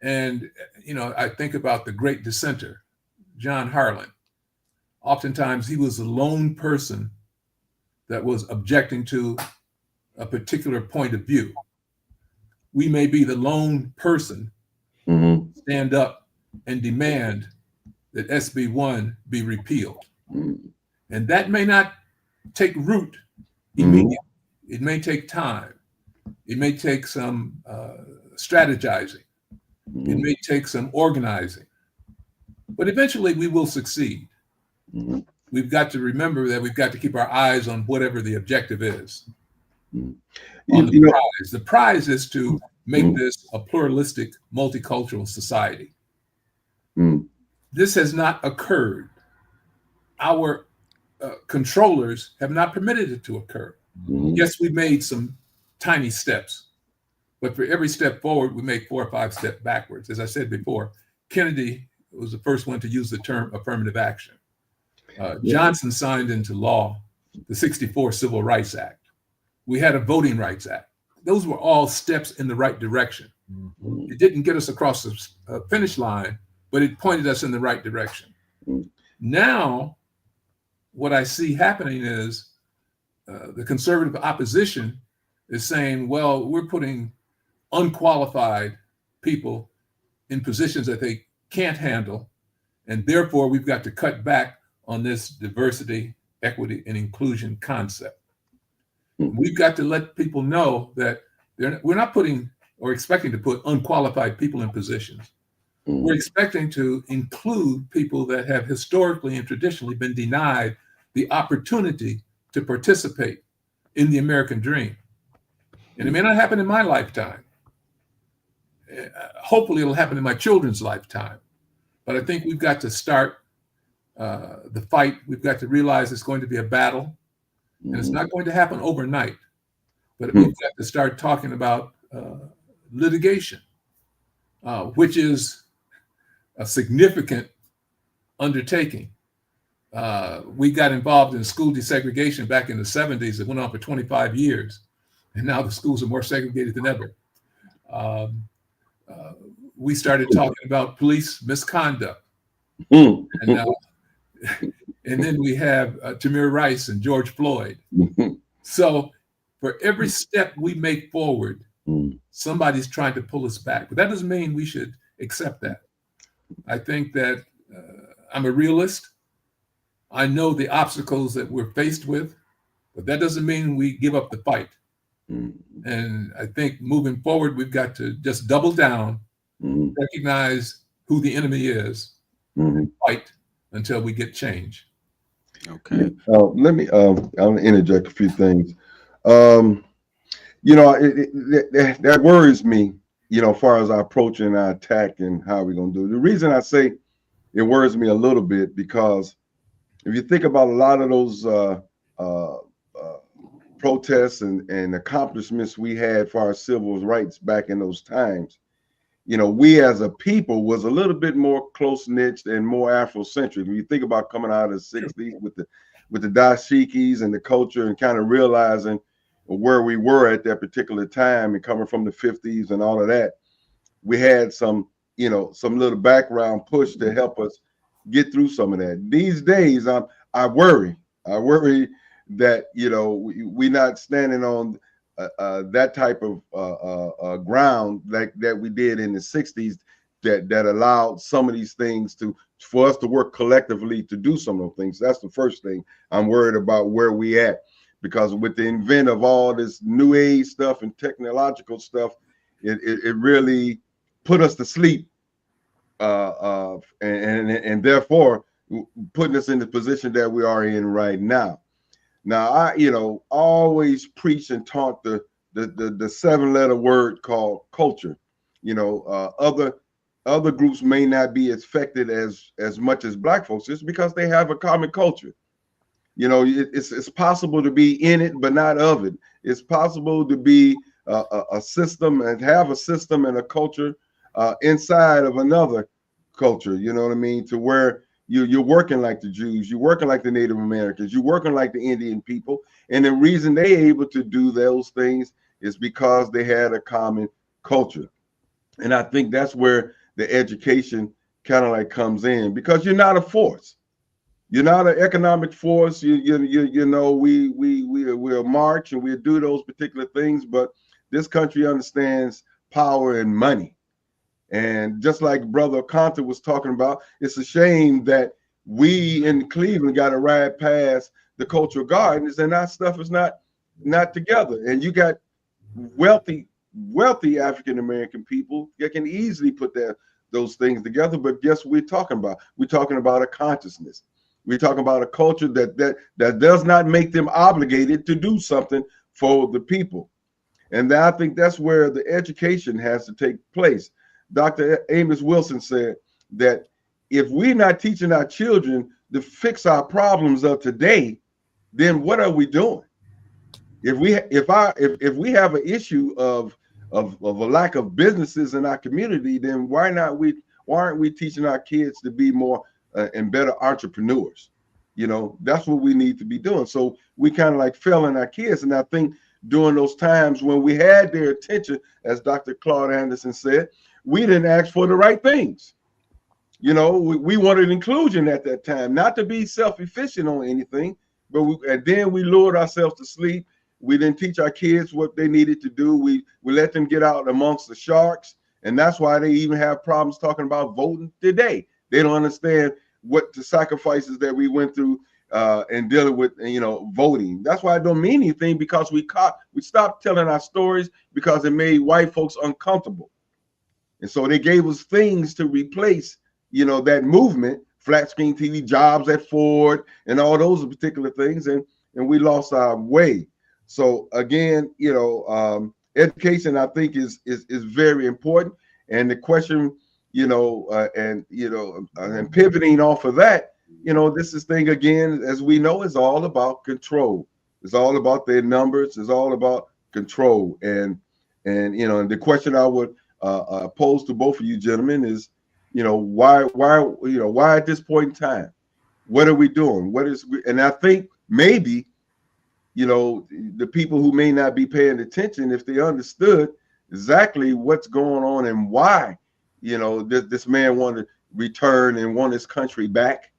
And, you know, I think about the great dissenter, John Harlan. Oftentimes he was the lone person that was objecting to a particular point of view. We may be the lone person stand up and demand that SB 1 be repealed. And that may not take root immediately. It may take time. It may take some strategizing. It may take some organizing. But eventually we will succeed. We've got to remember that we've got to keep our eyes on whatever the objective is. On the prize. The prize is to make this a pluralistic, multicultural society. This has not occurred. Our controllers have not permitted it to occur. Yes, we made some tiny steps, but for every step forward, we make 4 or 5 steps backwards. As I said before, Kennedy was the first one to use the term affirmative action. Johnson signed into law the '64 Civil Rights Act. We had a Voting Rights Act. Those were all steps in the right direction. It didn't get us across the finish line, but it pointed us in the right direction. Now, what I see happening is the conservative opposition is saying, well, we're putting unqualified people in positions that they can't handle, and therefore we've got to cut back on this diversity, equity, and inclusion concept. We've got to let people know that we're not putting or expecting to put unqualified people in positions. We're expecting to include people that have historically and traditionally been denied the opportunity to participate in the American dream. And it may not happen in my lifetime. Hopefully it'll happen in my children's lifetime. But I think we've got to start the fight. We've got to realize it's going to be a battle, and it's not going to happen overnight. But we've got to start talking about litigation, which is a significant undertaking. We got involved in school desegregation back in the 70s. It went on for 25 years, and now the schools are more segregated than ever. We started talking about police misconduct. And then we have Tamir Rice and George Floyd. So for every step we make forward, somebody's trying to pull us back. But that doesn't mean we should accept that. I think that I'm a realist. I know the obstacles that we're faced with, but that doesn't mean we give up the fight. And I think moving forward, we've got to just double down, recognize who the enemy is, and fight until we get change.
Okay.
Let me, I'll interject a few things. You know, that worries me, you know, as far as our approach and our attack and how we're going to do it. The reason I say it worries me a little bit, because if you think about a lot of those protests and accomplishments we had for our civil rights back in those times, you know, we as a people was a little bit more close-knit and more Afrocentric. When you think about coming out of the 60s with the dashikis and the culture, and kind of realizing where we were at that particular time, and coming from the 50s and all of that, we had some, you know, some little background push to help us get through some of that. These days, I worry that, you know, we're not standing on that type of ground like that we did in the 60s, that allowed some of these things for us to work collectively to do some of those things. That's the first thing I'm worried about, where we at, because with the invent of all this new age stuff and technological stuff, it really put us to sleep, and therefore putting us in the position that we are in right now. Now, I, you know, always preach and taught the the 7-letter word called culture. You know, other groups may not be affected as much as Black folks just because they have a common culture. You know, it's possible to be in it but not of it. It's possible to be a system and have a system and a culture inside of another culture. You know what I mean? To where you're working like the Jews, you're working like the Native Americans, you're working like the Indian people, and the reason they're able to do those things is because they had a common culture. And I think that's where the education kind of like comes in, because you're not a force. You're not an economic force. You know, we'll march and we'll do those particular things, but this country understands power and money. And just like Brother Conta was talking about, it's a shame that we in Cleveland got to ride past the cultural gardens and that stuff is not together. And you got wealthy African American people that can easily put those things together. But guess what we're talking about? We're talking about a consciousness. We're talking about a culture that does not make them obligated to do something for the people. And I think that's where the education has to take place. Dr. Amos Wilson said that if we're not teaching our children to fix our problems of today, then what are we doing? If we have an issue of a lack of businesses in our community, then why aren't we teaching our kids to be more and better entrepreneurs? You know, that's what we need to be doing. So we kind of like failing our kids. And I think during those times when we had their attention, as Dr. Claude Anderson said, we didn't ask for the right things. You know, we wanted inclusion at that time, not to be self-efficient on anything, but then we lured ourselves to sleep. We didn't teach our kids what they needed to do. We let them get out amongst the sharks. And that's why they even have problems talking about voting today. They don't understand what the sacrifices that we went through and dealing with, you know, voting. That's why it don't mean anything, because we stopped telling our stories because it made white folks uncomfortable. And so they gave us things to replace, you know, that movement, flat screen TV, jobs at Ford, and all those particular things. And we lost our way. So again, you know, education, I think is very important. And the question, you know, and pivoting off of that, you know, this thing again, as we know, is all about control. It's all about their numbers. It's all about control. And you know, and the question I would pose to both of you gentlemen is, you know, why at this point in time, what are we doing? And I think maybe, you know, the people who may not be paying attention, if they understood exactly what's going on and why, you know, this man wanted to return and want his country back,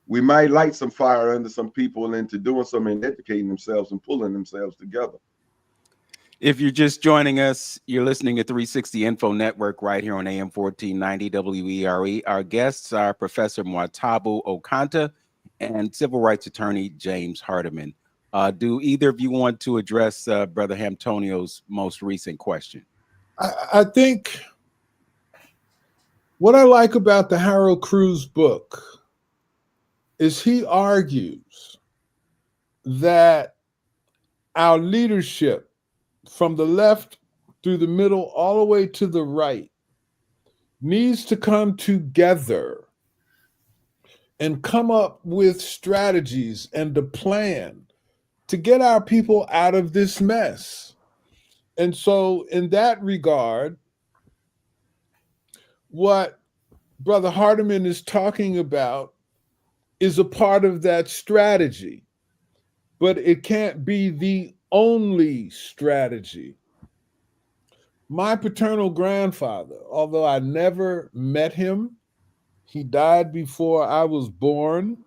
we might light some fire under some people into doing something and educating themselves and pulling themselves together.
If you're just joining us, you're listening to 360 Info Network right here on AM 1490 WERE. Our guests are Professor Mwatabu Okanta and civil rights attorney James Hardiman. Do either of you want to address Brother Hamtonio's most recent question?
I think what I like about the Harold Cruse book is he argues that our leadership from the left through the middle all the way to the right needs to come together and come up with strategies and a plan to get our people out of this mess. And so in that regard, what Brother Hardiman is talking about is a part of that strategy, but it can't be the only strategy. My paternal grandfather, although I never met him, he died before I was born,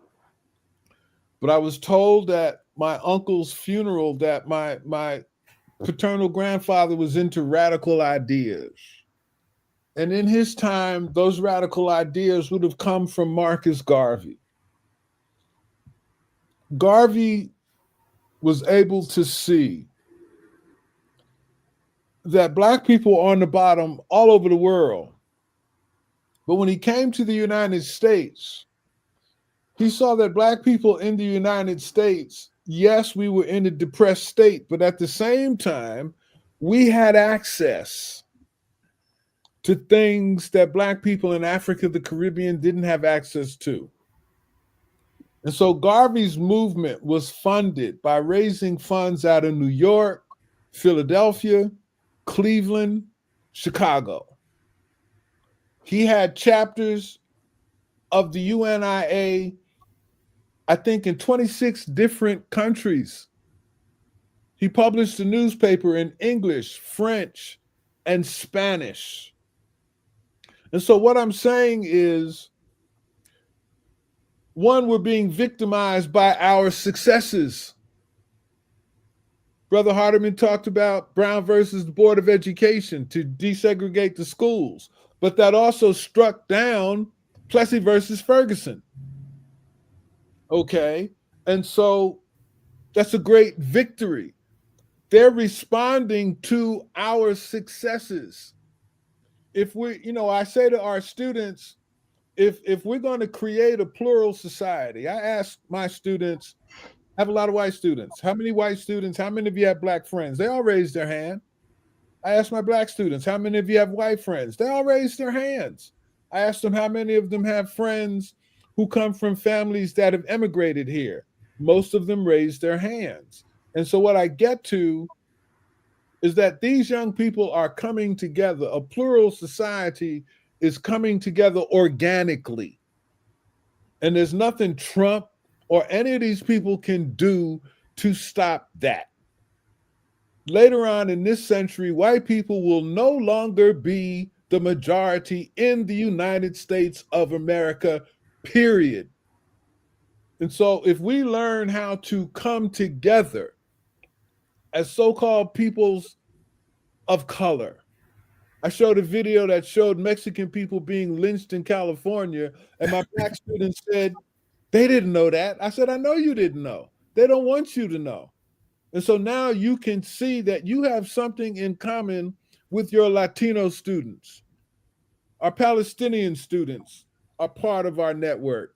but I was told at my uncle's funeral that my paternal grandfather was into radical ideas. And in his time, those radical ideas would have come from Marcus Garvey. Garvey was able to see that Black people are on the bottom all over the world. But when he came to the United States, he saw that Black people in the United States, yes, we were in a depressed state, but at the same time, we had access to things that Black people in Africa, the Caribbean didn't have access to. And so Garvey's movement was funded by raising funds out of New York, Philadelphia, Cleveland, Chicago. He had chapters of the UNIA, I think, in 26 different countries. He published a newspaper in English, French, and Spanish. And so what I'm saying is, one, we're being victimized by our successes. Brother Hardiman talked about Brown versus the Board of Education to desegregate the schools, but that also struck down Plessy versus Ferguson. Okay, and so that's a great victory. They're responding to our successes. If we, I say to our students, if we're going to create a plural society, I ask my students, I have a lot of white students. How many white students? How many of you have Black friends? They all raise their hand. I ask my Black students, how many of you have white friends? They all raise their hands. I ask them how many of them have friends who come from families that have emigrated here. Most of them raise their hands. And so what I get to is that these young people are coming together. A plural society is coming together organically. And there's nothing Trump or any of these people can do to stop that. Later on in this century, white people will no longer be the majority in the United States of America, period. And so if we learn how to come together as so-called peoples of color. I showed a video that showed Mexican people being lynched in California, and my Black students said, they didn't know that. I said, I know you didn't know. They don't want you to know. And so now you can see that you have something in common with your Latino students. Our Palestinian students are part of our network.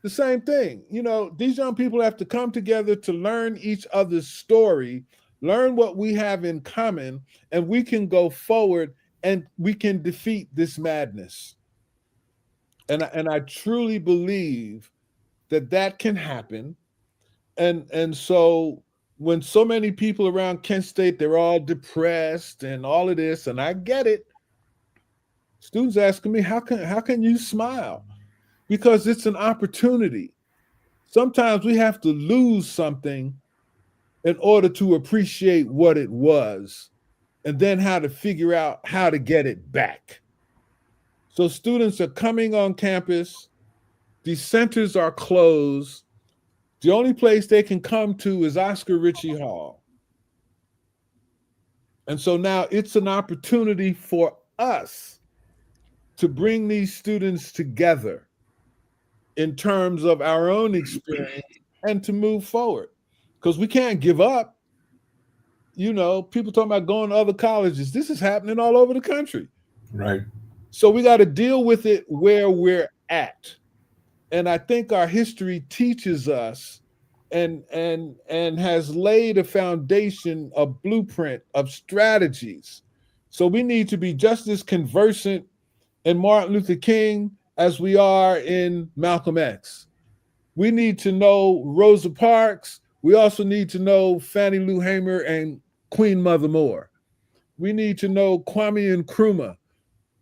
The same thing. These young people have to come together to learn each other's story, learn what we have in common, and we can go forward and we can defeat this madness. And I truly believe that can happen. And so when so many people around Kent State, they're all depressed and all of this, and I get it. Students asking me, how can you smile? Because it's an opportunity. Sometimes we have to lose something in order to appreciate what it was, and then how to figure out how to get it back. So students are coming on campus. These centers are closed. The only place they can come to is Oscar Ritchie Hall. And so now it's an opportunity for us to bring these students together in terms of our own experience and to move forward. Because we can't give up. People talking about going to other colleges. This is happening all over the country.
Right.
So we got to deal with it where we're at. And I think our history teaches us and has laid a foundation, a blueprint of strategies. So we need to be just as conversant in Martin Luther King as we are in Malcolm X. We need to know Rosa Parks. We also need to know Fannie Lou Hamer and Queen Mother Moore. We need to know Kwame Nkrumah,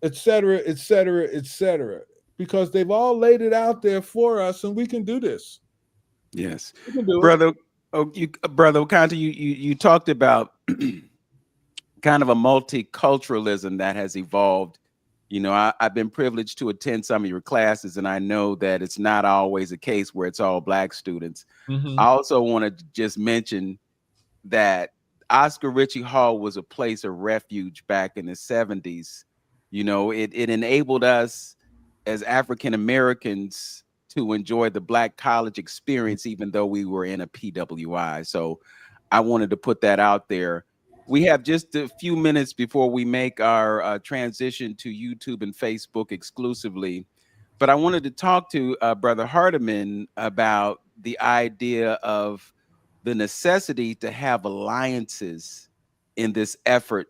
et cetera, et cetera, et cetera, because they've all laid it out there for us, and we can do this.
Yes,
we can do
brother. Brother Okanta, you talked about kind of a multiculturalism that has evolved. I've been privileged to attend some of your classes, and I know that it's not always a case where it's all Black students.
Mm-hmm.
I also want to just mention that Oscar Ritchie Hall was a place of refuge back in the 70s. It enabled us as African Americans to enjoy the Black college experience, even though we were in a PWI. So I wanted to put that out there. We have just a few minutes before we make our transition to YouTube and Facebook exclusively. But I wanted to talk to Brother Hardiman about the idea of the necessity to have alliances in this effort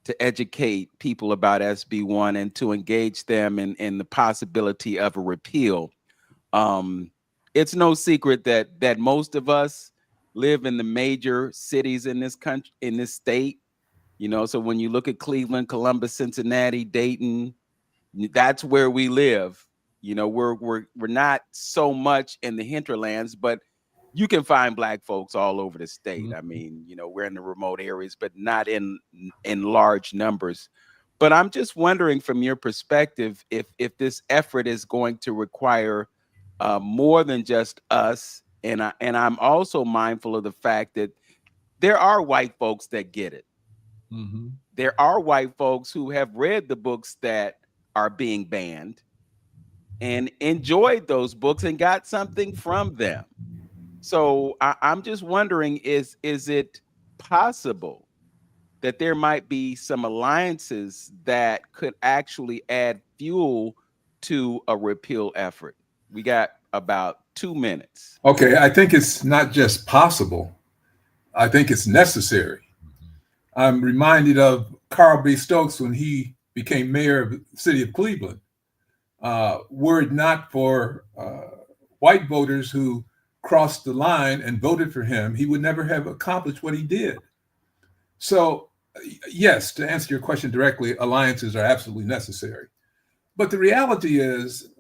to educate people about SB1 and to engage them in the possibility of a repeal. It's no secret that most of us live in the major cities in this country, in this state. You know, so when you look at Cleveland, Columbus, Cincinnati, Dayton, that's where we live. You know, we're not so much in the hinterlands, but you can find Black folks all over the state. I mean, you know, we're in the remote areas, but not in large numbers. But I'm just wondering, from your perspective, if this effort is going to require more than just us. And I'm also mindful of the fact that there are white folks that get it.
Mm-hmm.
There are white folks who have read the books that are being banned and enjoyed those books and got something from them. So I'm just wondering, is it possible that there might be some alliances that could actually add fuel to a repeal effort? We got about 2 minutes.
Okay, I think it's not just possible. I think it's necessary. I'm reminded of Carl B. Stokes when he became mayor of the city of Cleveland. Were it not for white voters who crossed the line and voted for him, he would never have accomplished what he did. So, yes, to answer your question directly, alliances are absolutely necessary. But the reality is,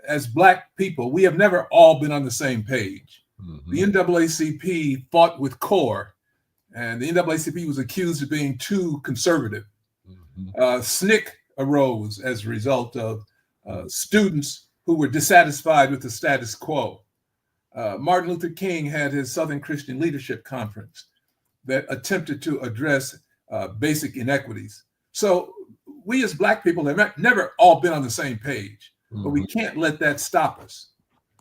as Black people, we have never all been on the same page. Mm-hmm. The NAACP fought with CORE, and the NAACP was accused of being too conservative. Mm-hmm. SNCC arose as a result of students who were dissatisfied with the status quo. Martin Luther King had his Southern Christian Leadership Conference that attempted to address basic inequities. So we as Black people have never all been on the same page, but we can't let that stop us.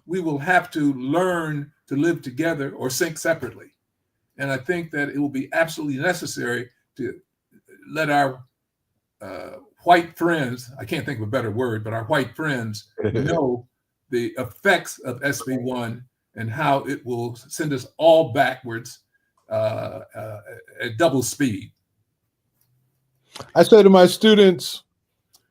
We will have to learn to live together or sink separately. And I think that it will be absolutely necessary to let our white friends, I can't think of a better word, but our white friends know the effects of SB1 and how it will send us all backwards at double speed.
I say to my students,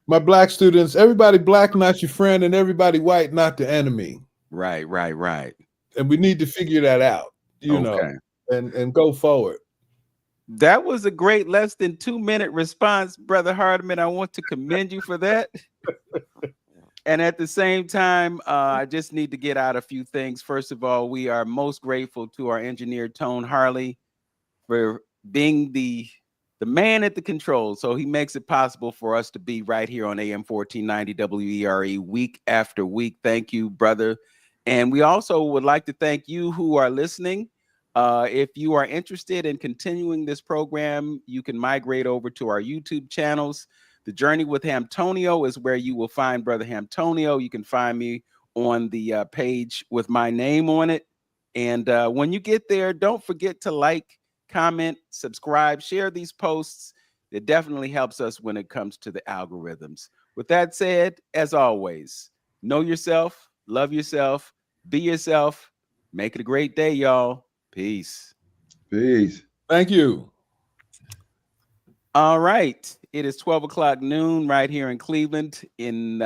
my Black students, everybody Black not your friend and everybody white not the enemy.
Right.
And we need to figure that out, you know, and go forward.
That was a great less than 2 minute response, Brother Hardiman. I want to commend you for that. And at the same time, I just need to get out a few things. First of all, we are most grateful to our engineer, Tone Harley, for being the man at the controls. So he makes it possible for us to be right here on AM 1490 WERE week after week. Thank you, brother. And we also would like to thank you who are listening. If you are interested in continuing this program, you can migrate over to our YouTube channels. The Journey with Hamtonio is where you will find Brother Hamtonio. You can find me on the page with my name on it. And when you get there, don't forget to like, comment, subscribe, share these posts. It definitely helps us when it comes to the algorithms. With that said, as always, know yourself, love yourself, be yourself. Make it a great day, y'all. Peace.
Thank you.
All right. It is 12 o'clock noon right here in Cleveland. In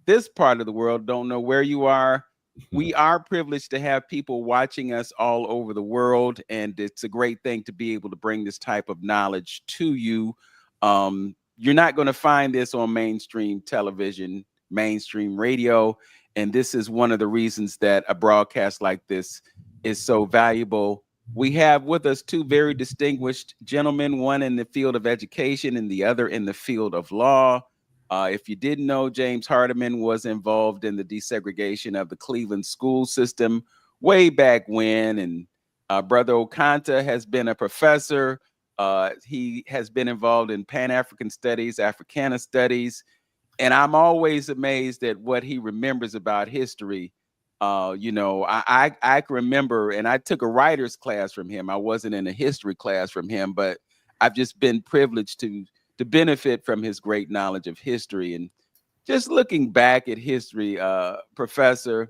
this part of the world, don't know where you are. We are privileged to have people watching us all over the world, and it's a great thing to be able to bring this type of knowledge to you. You're not going to find this on mainstream television, mainstream radio, and this is one of the reasons that a broadcast like this is so valuable. We have with us two very distinguished gentlemen, one in the field of education and the other in the field of law. If you didn't know, James Hardiman was involved in the desegregation of the Cleveland school system way back when. And Brother Okanta has been a professor. He has been involved in Pan-African studies, Africana studies. And I'm always amazed at what he remembers about history. You know, I can remember, and I took a writer's class from him. I wasn't in a history class from him, but I've just been privileged to benefit from his great knowledge of history. And just looking back at history, Professor,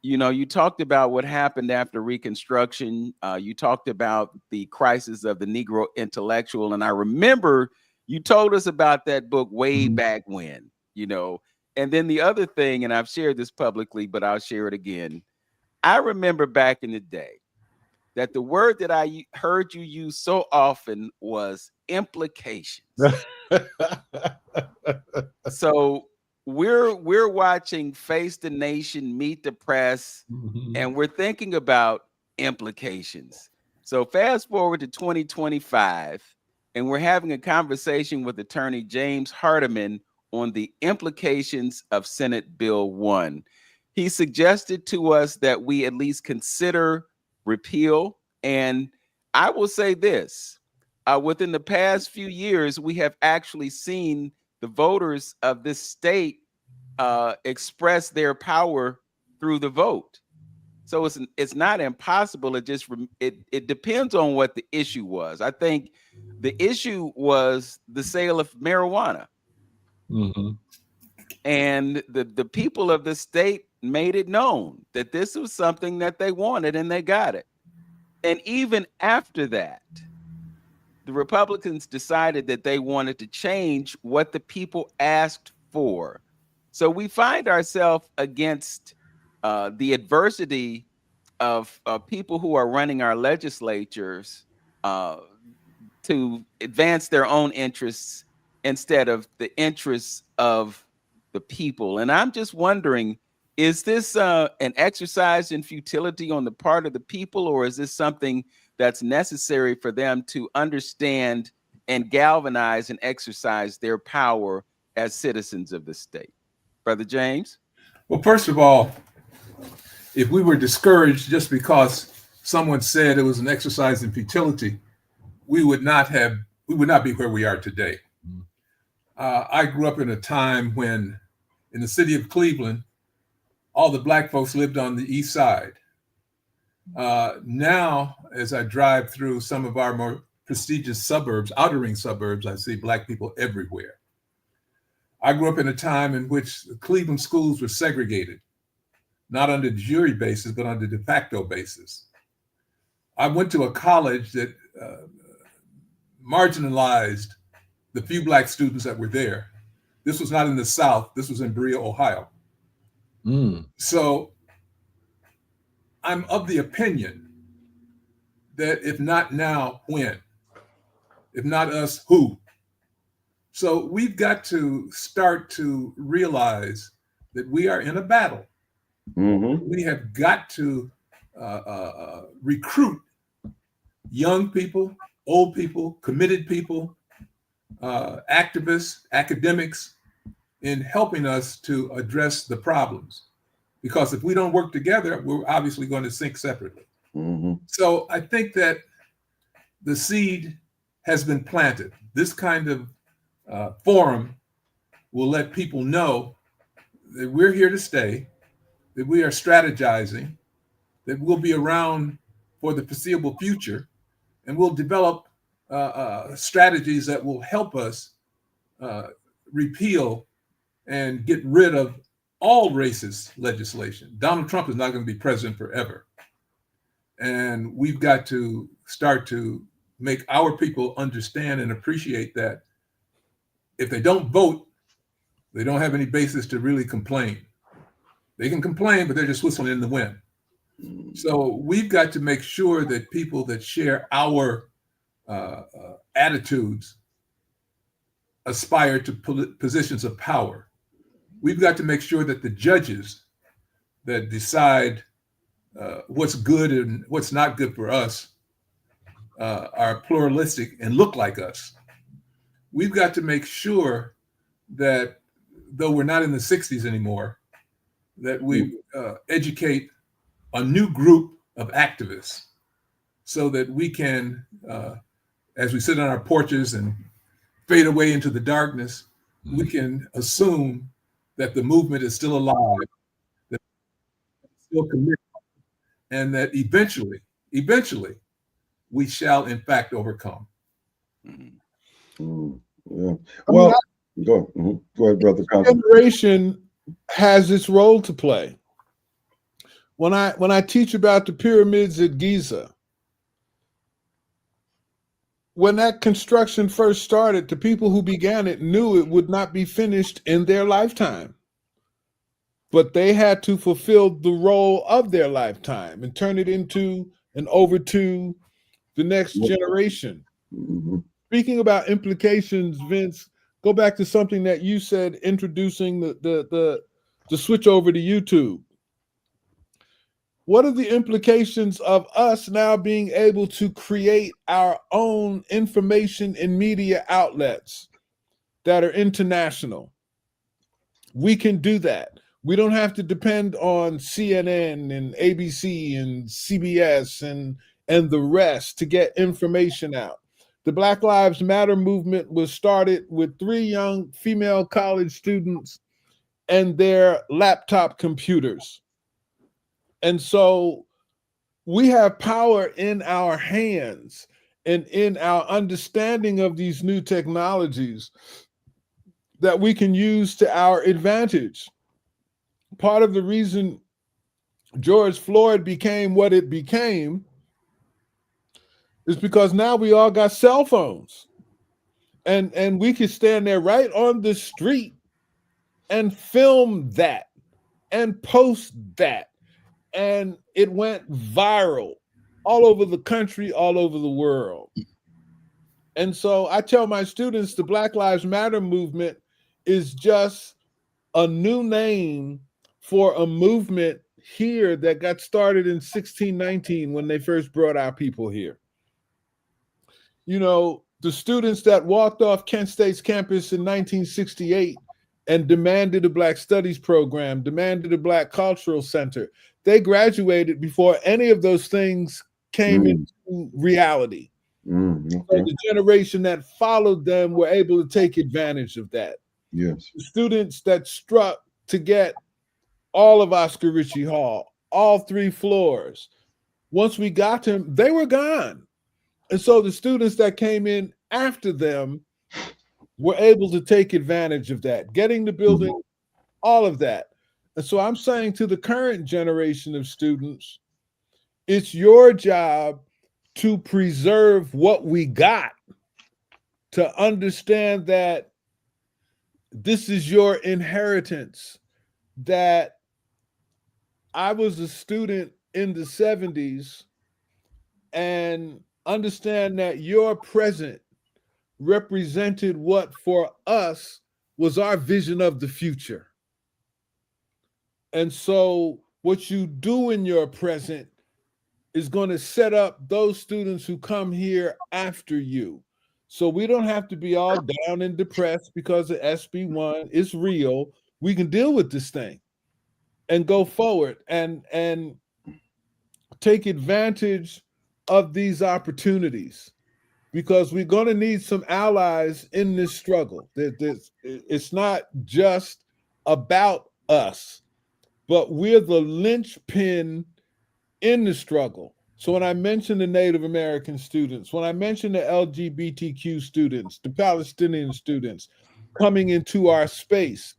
you know, you talked about what happened after Reconstruction. You talked about the crisis of the Negro intellectual. And I remember you told us about that book way back when, you know. And then the other thing, and I've shared this publicly, but I'll share it again. I remember back in the day that the word that I heard you use so often was implications. So we're watching Face the Nation, Meet the Press, and we're thinking about implications. So fast forward to 2025, and we're having a conversation with attorney James Hardiman on the implications of Senate Bill 1. He suggested to us that we at least consider repeal. And I will say this, within the past few years, we have actually seen the voters of this state express their power through the vote. So it's not impossible. It depends on what the issue was. I think the issue was the sale of marijuana. And the people of the state made it known that this was something that they wanted, and they got it. And even after that, the Republicans decided that they wanted to change what the people asked for. So we find ourselves against the adversity of people who are running our legislatures to advance their own interests instead of the interests of the people. And I'm just wondering, is this an exercise in futility on the part of the people, or is this something that's necessary for them to understand and galvanize and exercise their power as citizens of the state? Brother James?
Well, first of all, if we were discouraged just because someone said it was an exercise in futility, we would not be where we are today. I grew up in a time when, in the city of Cleveland, all the Black folks lived on the east side. Now, as I drive through some of our more prestigious suburbs, outer ring suburbs, I see Black people everywhere. I grew up in a time in which the Cleveland schools were segregated, not on the de jure basis, but on the de facto basis. I went to a college that marginalized the few Black students that were there. This was not in the South, this was in Berea, Ohio. So I'm of the opinion that if not now, when? If not us, who? So we've got to start to realize that we are in a battle. We have got to recruit young people, old people, committed people, activists, academics, in helping us to address the problems. Because if we don't work together, we're obviously going to sink separately. So I think that the seed has been planted. This kind of forum will let people know that we're here to stay, that we are strategizing, that we'll be around for the foreseeable future, and we'll develop strategies that will help us repeal and get rid of all racist legislation. Donald Trump is not going to be president forever. And we've got to start to make our people understand and appreciate that if they don't vote, they don't have any basis to really complain. They can complain, but they're just whistling in the wind. So we've got to make sure that people that share our attitudes aspire to positions of power. We've got to make sure that the judges that decide what's good and what's not good for us are pluralistic and look like us. We've got to make sure that, though we're not in the 60s anymore, that we educate a new group of activists so that we can, as we sit on our porches and fade away into the darkness, we can assume that the movement is still alive, that it's still committed, and that eventually, we shall in fact overcome.
Yeah. Well, go ahead, Brother Constance.
Generation has its role to play. When I teach about the pyramids at Giza, when that construction first started, the people who began it knew it would not be finished in their lifetime. But they had to fulfill the role of their lifetime and turn it into and over to the next generation.
Mm-hmm.
Speaking about implications, Vince, go back to something that you said introducing the switch over to YouTube. What are the implications of us now being able to create our own information and media outlets that are international? We can do that. We don't have to depend on CNN and ABC and CBS and the rest to get information out. The Black Lives Matter movement was started with 3 young female college students and their laptop computers. And so we have power in our hands and in our understanding of these new technologies that we can use to our advantage. Part of the reason George Floyd became what it became is because now we all got cell phones. And we can stand there right on the street and film that and post that. And it went viral all over the country, all over the world. And so I tell my students the Black Lives Matter movement is just a new name for a movement here that got started in 1619 when they first brought our people here. You know, the students that walked off Kent State's campus in 1968 and demanded a Black Studies program, demanded a Black Cultural Center, they graduated before any of those things came into reality.
Okay.
So the generation that followed them were able to take advantage of that.
Yes.
The students that struck to get all of Oscar Ritchie Hall, all 3 floors, once we got to them, they were gone. And so the students that came in after them were able to take advantage of that, getting the building, all of that. And so I'm saying to the current generation of students, it's your job to preserve what we got, to understand that this is your inheritance, that I was a student in the 70s, and understand that your present represented what for us was our vision of the future. And so what you do in your present is going to set up those students who come here after you. So we don't have to be all down and depressed because of SB1. It's real. We can deal with this thing and go forward and take advantage of these opportunities, because we're going to need some allies in this struggle. It's not just about us, but we're the linchpin in the struggle. So when I mention the Native American students, when I mention the LGBTQ students, the Palestinian students coming into our space,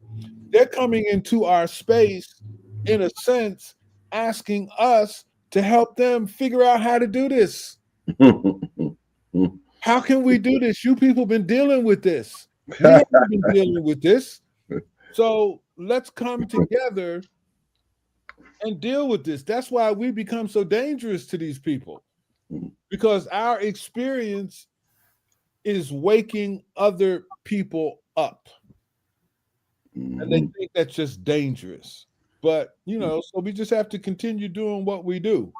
they're coming into our space, in a sense, asking us to help them figure out how to do this. How can we do this? You people been dealing with this. We haven't been dealing with this. So let's come together and deal with this. That's why we become so dangerous to these people, because our experience is waking other people up. And they think that's just dangerous. But, you know, so we just have to continue doing what we do.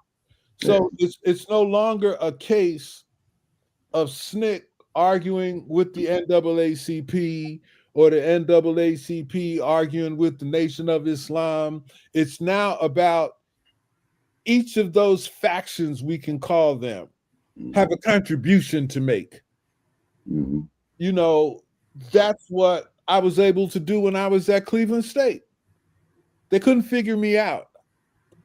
So it's no longer a case of SNCC arguing with the NAACP or the NAACP arguing with the Nation of Islam. It's now about each of those factions, we can call them, have a contribution to make. You know, that's what I was able to do when I was at Cleveland State. They couldn't figure me out.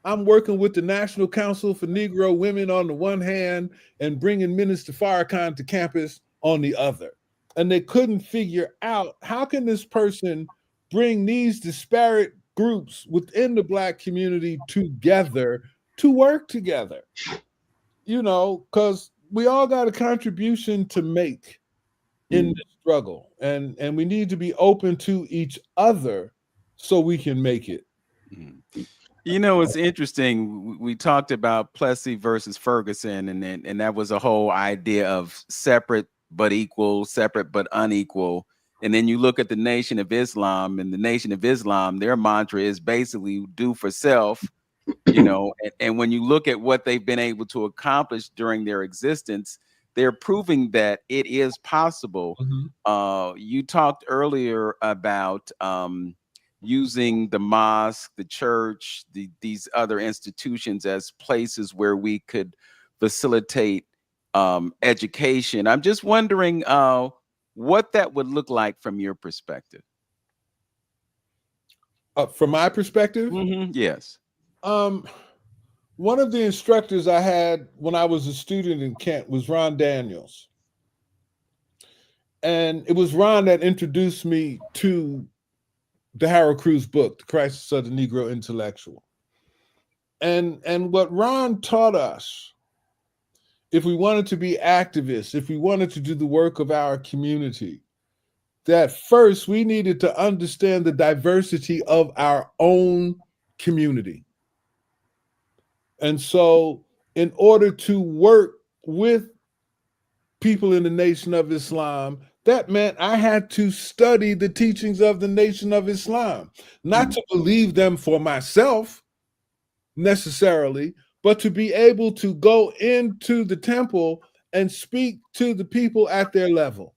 I'm working with the National Council for Negro Women on the one hand and bringing Minister Farrakhan to campus on the other. And they couldn't figure out, how can this person bring these disparate groups within the Black community together to work together, you know, because we all got a contribution to make in the struggle, and we need to be open to each other so we can make it.
You know, it's interesting. We talked about Plessy versus Ferguson, and that was a whole idea of separate but equal, separate but unequal. And then you look at the Nation of Islam, and the Nation of Islam, their mantra is basically do for self, you know. And when you look at what they've been able to accomplish during their existence, they're proving that it is possible. You talked earlier about using the mosque, the church, these other institutions as places where we could facilitate education. I'm just wondering what that would look like from your perspective.
From my perspective?
Yes.
One of the instructors I had when I was a student in Kent was Ron Daniels. And it was Ron that introduced me to the Harold Cruz book, The Crisis of the Negro Intellectual. And what Ron taught us, if we wanted to be activists, if we wanted to do the work of our community, that first we needed to understand the diversity of our own community. And so in order to work with people in the Nation of Islam, that meant I had to study the teachings of the Nation of Islam, not to believe them for myself necessarily, but to be able to go into the temple and speak to the people at their level.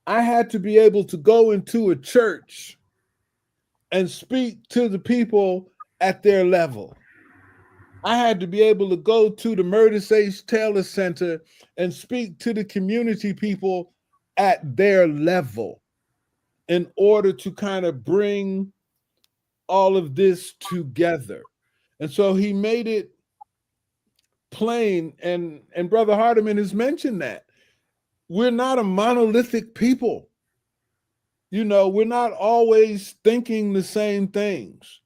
I had to be able to go into a church and speak to the people at their level. I had to be able to go to the Murtis H. Taylor Center and speak to the community people at their level in order to kind of bring all of this together. And so he made it plain, and Brother Hardiman has mentioned that. We're not a monolithic people. You know, we're not always thinking the same things.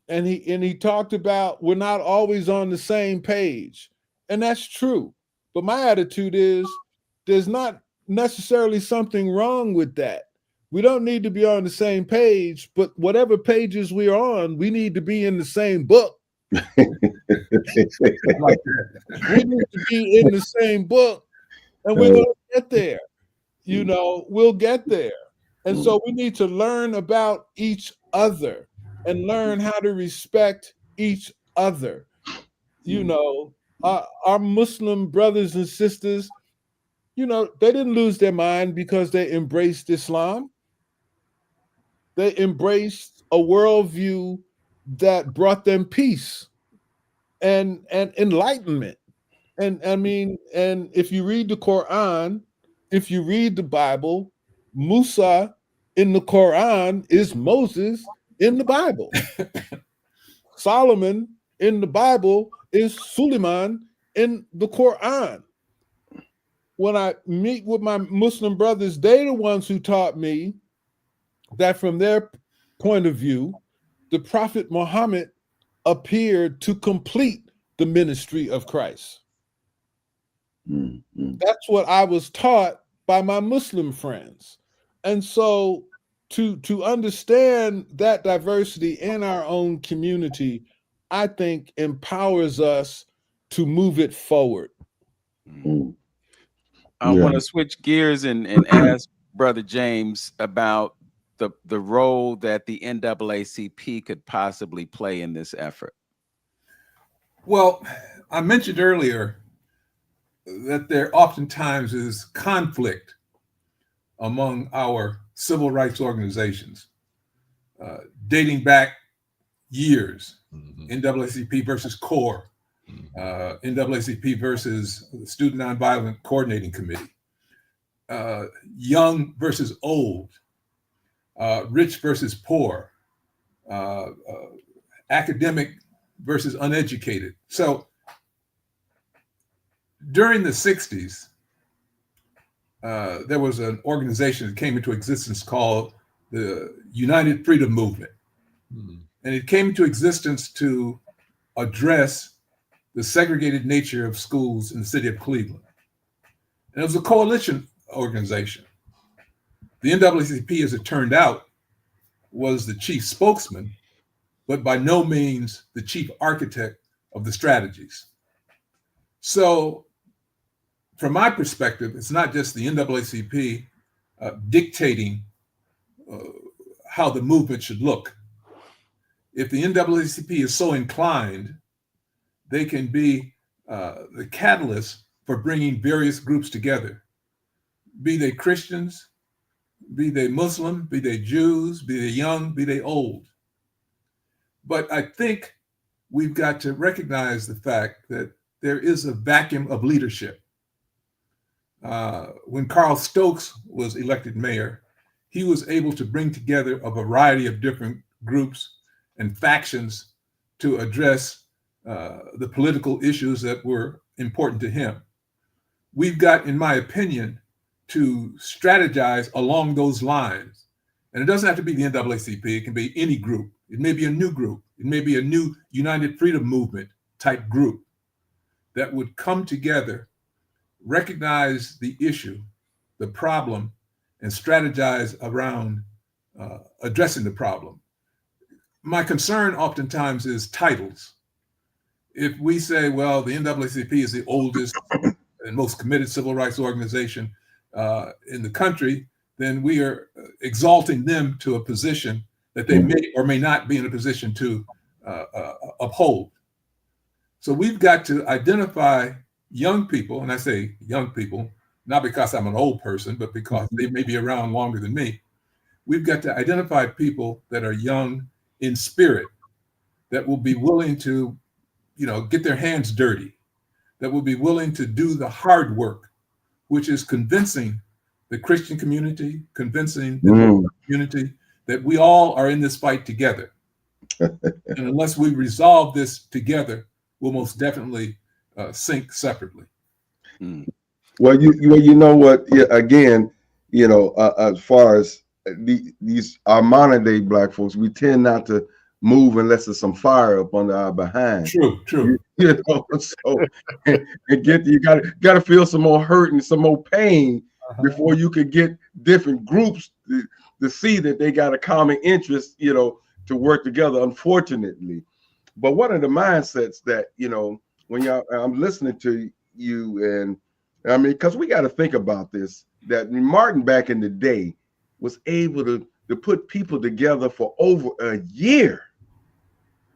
And he talked about we're not always on the same page. And that's true. But my attitude is there's not necessarily something wrong with that. We don't need to be on the same page, but whatever pages we're on, we need to be in the same book. We need to be in the same book, and we're going to get there. You know, we'll get there. And so we need to learn about each other and learn how to respect each other. You know, our Muslim brothers and sisters, you know, they didn't lose their mind because they embraced Islam. They embraced a worldview that brought them peace and enlightenment. And I mean, and if you read the Quran, if you read the Bible, Musa in the Quran is Moses in the Bible. Solomon in the Bible is Suleiman in the Quran. When I meet with my Muslim brothers, they're the ones who taught me that from their point of view, the Prophet Muhammad appeared to complete the ministry of Christ. That's what I was taught by my Muslim friends. And so to understand that diversity in our own community, I think empowers us to move it forward.
I want to switch gears and ask Brother James about the role that the NAACP could possibly play in this effort.
Well, I mentioned earlier that there oftentimes is conflict among our civil rights organizations, dating back years. NAACP versus CORE, NAACP versus the Student Nonviolent Coordinating Committee, young versus old, rich versus poor, academic versus uneducated. So during the 60s, there was an organization that came into existence called the United Freedom Movement. And it came into existence to address the segregated nature of schools in the city of Cleveland. And it was a coalition organization. The NAACP, as it turned out, was the chief spokesman, but by no means the chief architect of the strategies. So from my perspective, it's not just the NAACP dictating how the movement should look. If the NAACP is so inclined, they can be the catalyst for bringing various groups together, be they Christians, be they Muslim, be they Jews, be they young, be they old. But I think we've got to recognize the fact that there is a vacuum of leadership. When Carl Stokes was elected mayor, he was able to bring together a variety of different groups and factions to address the political issues that were important to him. We've got, in my opinion, to strategize along those lines. And it doesn't have to be the NAACP, it can be any group. It may be a new group. It may be a new United Freedom Movement type group that would come together, recognize the issue, the problem, and strategize around addressing the problem. My concern oftentimes is titles. If we say, well, the NAACP is the oldest and most committed civil rights organization in the country, then we are exalting them to a position that they may or may not be in a position to uphold. So we've got to identify young people, and I say young people, not because I'm an old person, but because they may be around longer than me. We've got to identify people that are young in spirit, that will be willing to, get their hands dirty, that will be willing to do the hard work, which is convincing the Christian community, convincing the community that we all are in this fight together. And unless we resolve this together, we'll most definitely sink separately.
Well, you know what? Yeah, again, as far as these our modern day Black folks, we tend not to move unless there's some fire up under our behind.
True.
So you gotta feel some more hurt and some more pain before you could get different groups to see that they got a common interest, to work together. Unfortunately, but one of the mindsets that when I'm listening to you, and I mean, because we got to think about this, that Martin back in the day was able to put people together for over a year.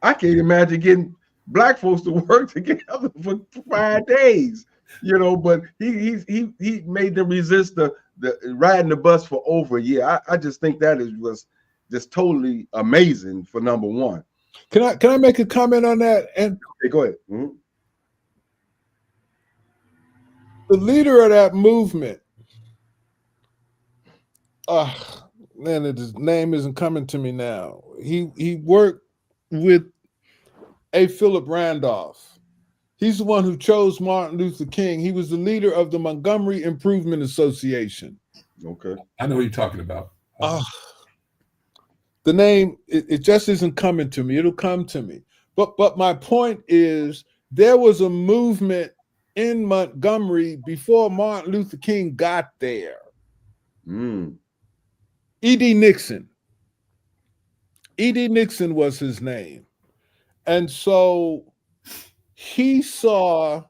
I can't imagine getting Black folks to work together for 5 days, but he made them resist the riding the bus for over a year. I just think that was just totally amazing, for number one.
Can I make a comment on that? And
okay, go ahead. Mm-hmm.
The leader of that movement, his name isn't coming to me now. He worked with A. Philip Randolph. He's the one who chose Martin Luther King. He was the leader of the Montgomery Improvement Association.
Okay. I know what you're talking about.
The name, it just isn't coming to me. It'll come to me. But my point is, there was a movement in Montgomery before Martin Luther King got there. E.D. Nixon. E.D. Nixon was his name. And so he saw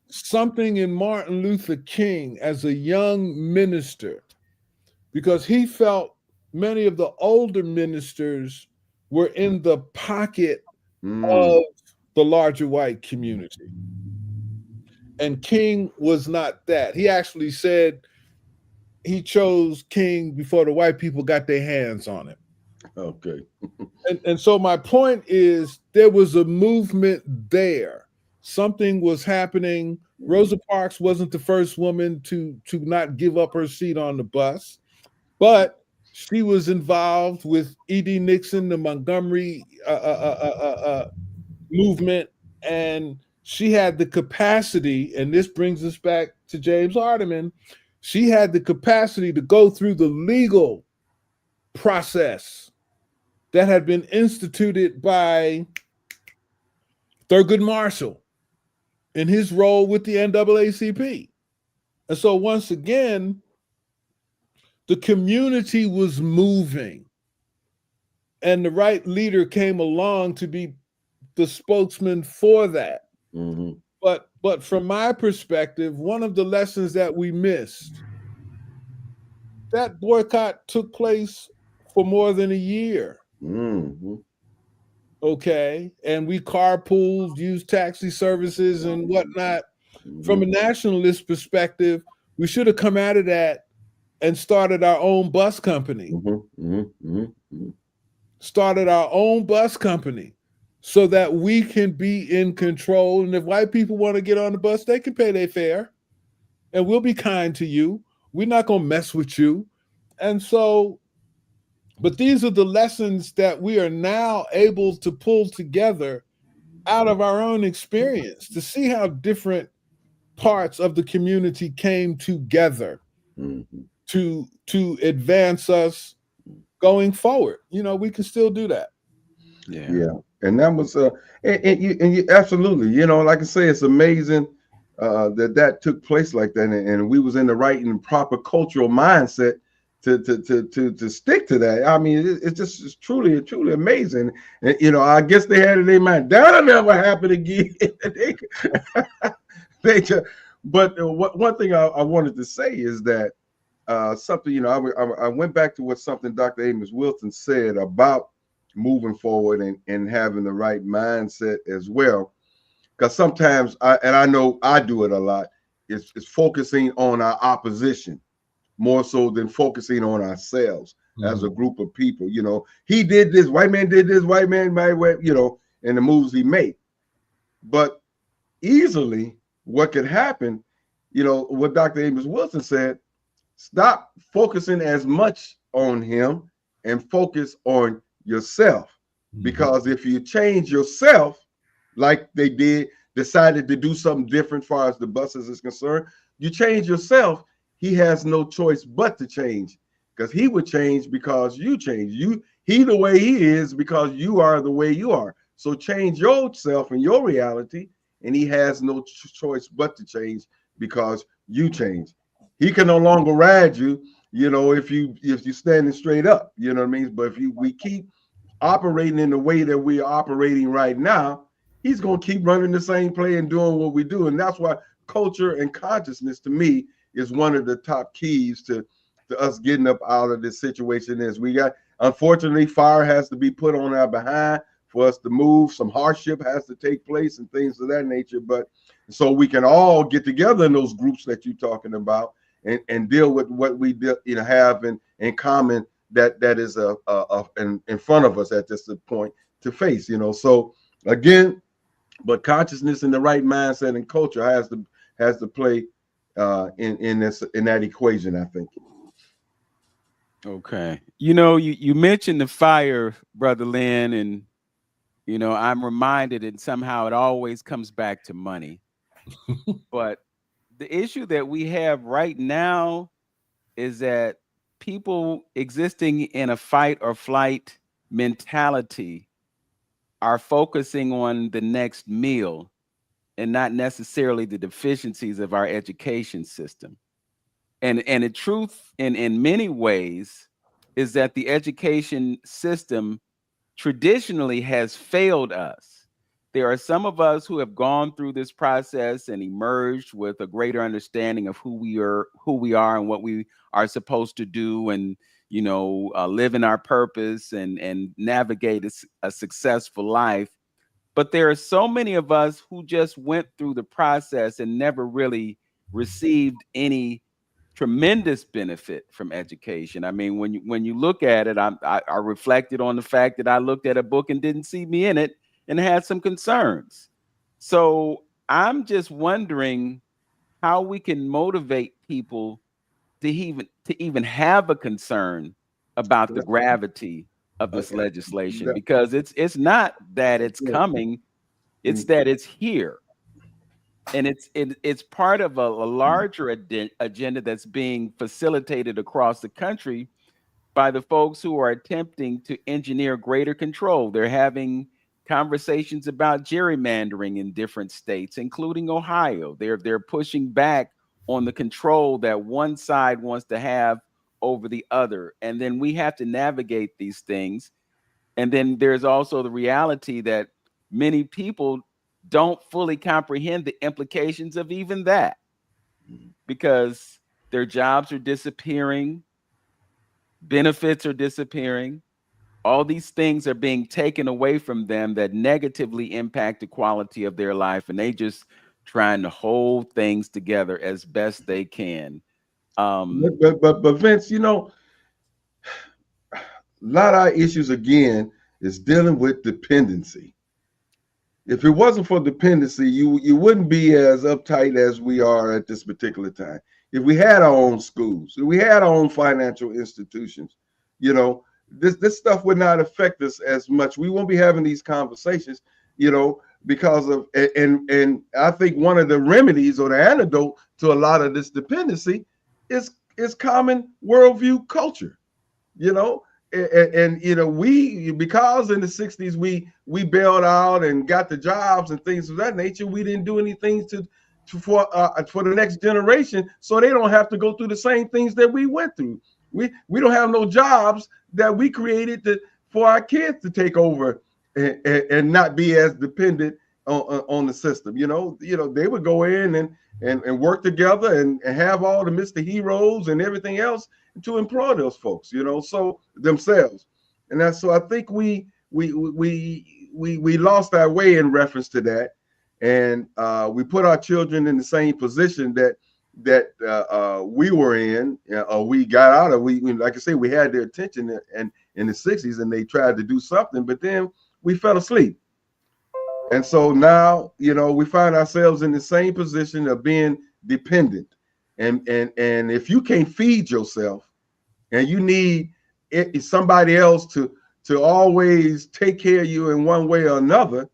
something in Martin Luther King as a young minister, because he felt many of the older ministers were in the pocket of the larger white community. And King was not that. He actually said he chose King before the white people got their hands on him.
Okay.
and so my point is, there was a movement there. Something was happening. Rosa Parks wasn't the first woman to not give up her seat on the bus, but she was involved with E.D. Nixon, the Montgomery movement, and she had the capacity, and this brings us back to James Hardiman, she had the capacity to go through the legal process that had been instituted by Thurgood Marshall in his role with the NAACP. And so once again, the community was moving, and the right leader came along to be the spokesman for that.
Mm-hmm.
But from my perspective, one of the lessons that we missed, that boycott took place for more than a year.
Mm-hmm.
Okay. And we carpooled, used taxi services and whatnot.
Mm-hmm.
From a nationalist perspective, we should have come out of that and started our own bus company.
Mm-hmm. Mm-hmm. Mm-hmm.
Started our own bus company so that we can be in control. And if white people want to get on the bus, they can pay their fare. And we'll be kind to you. We're not going to mess with you. And so, but these are the lessons that we are now able to pull together out of our own experience to see how different parts of the community came together
Mm-hmm.
to advance us going forward. You know, we can still do that.
Yeah. And that was and you absolutely, you know, like I say, it's amazing that took place like that, and we was in the right and proper cultural mindset to stick to that. I mean, it's truly amazing. And you know, I guess they had it in their mind that'll never happen again. But one thing I wanted to say is that something, you know, I went back to what something Dr. Amos Wilson said about moving forward and having the right mindset as well. Because sometimes I know I do it a lot, it's focusing on our opposition more so than focusing on ourselves as a group of people. You know, he did this, white man did this, white man, you know, and the moves he made. But easily what could happen, you know, what Dr. Amos Wilson said, stop focusing as much on him and focus on yourself. Because if you change yourself, like they decided to do something different as far as the buses is concerned, you change yourself, he has no choice but to change, because he would change because you change. He the way he is because you are the way you are. So change yourself and your reality, and he has no choice but to change because you change. He can no longer ride you, you know, if you're standing straight up, you know what I mean? But if we keep operating in the way that we are operating right now, he's going to keep running the same play and doing what we do. And that's why culture and consciousness, to me, is one of the top keys to us getting up out of this situation. Is we got, unfortunately, fire has to be put on our behind for us to move. Some hardship has to take place and things of that nature. But so we can all get together in those groups that you're talking about and deal with what we have in common that is in front of us at this point to face, you know. So again, but consciousness and the right mindset and culture has to play in that equation, I think.
Okay. You know, you mentioned the fire, Brother Lynn, and you know, I'm reminded, and somehow it always comes back to money. But the issue that we have right now is that people existing in a fight or flight mentality are focusing on the next meal and not necessarily the deficiencies of our education system. And the truth in many ways is that the education system traditionally has failed us. There are some of us who have gone through this process and emerged with a greater understanding of who we are and what we are supposed to do, and you know, live in our purpose and navigate a successful life. But there are so many of us who just went through the process and never really received any tremendous benefit from education. I mean, when you look at it, I reflected on the fact that I looked at a book and didn't see me in it and had some concerns. So I'm just wondering how we can motivate people to even have a concern about the gravity of this legislation, because it's not that it's coming, it's that it's here. And it's part of a larger agenda that's being facilitated across the country by the folks who are attempting to engineer greater control. They're having conversations about gerrymandering in different states, including Ohio. They're pushing back on the control that one side wants to have over the other. And then we have to navigate these things. And then there's also the reality that many people don't fully comprehend the implications of even that, because their jobs are disappearing, benefits are disappearing, all these things are being taken away from them that negatively impact the quality of their life, and they just trying to hold things together as best they can.
But Vince, a lot of our issues again is dealing with dependency. If it wasn't for dependency, you wouldn't be as uptight as we are at this particular time. If we had our own schools, if we had our own financial institutions, this stuff would not affect us as much. We won't be having these conversations, because of, and I think one of the remedies or the antidote to a lot of this dependency is common worldview culture, and we, because in the 60s we bailed out and got the jobs and things of that nature, we didn't do anything for the next generation, so they don't have to go through the same things that we went through. We don't have no jobs that we created for our kids to take over and not be as dependent on the system. They would go in and work together and have all the Mr. Heroes and everything else to employ those folks, so themselves. And so I think we lost our way in reference to that, and we put our children in the same position that we were in, or we got out of. We, like I say, we had their attention and in the 60s, and they tried to do something, but then we fell asleep. And so now, we find ourselves in the same position of being dependent. And if you can't feed yourself, and you need somebody else to always take care of you in one way or another,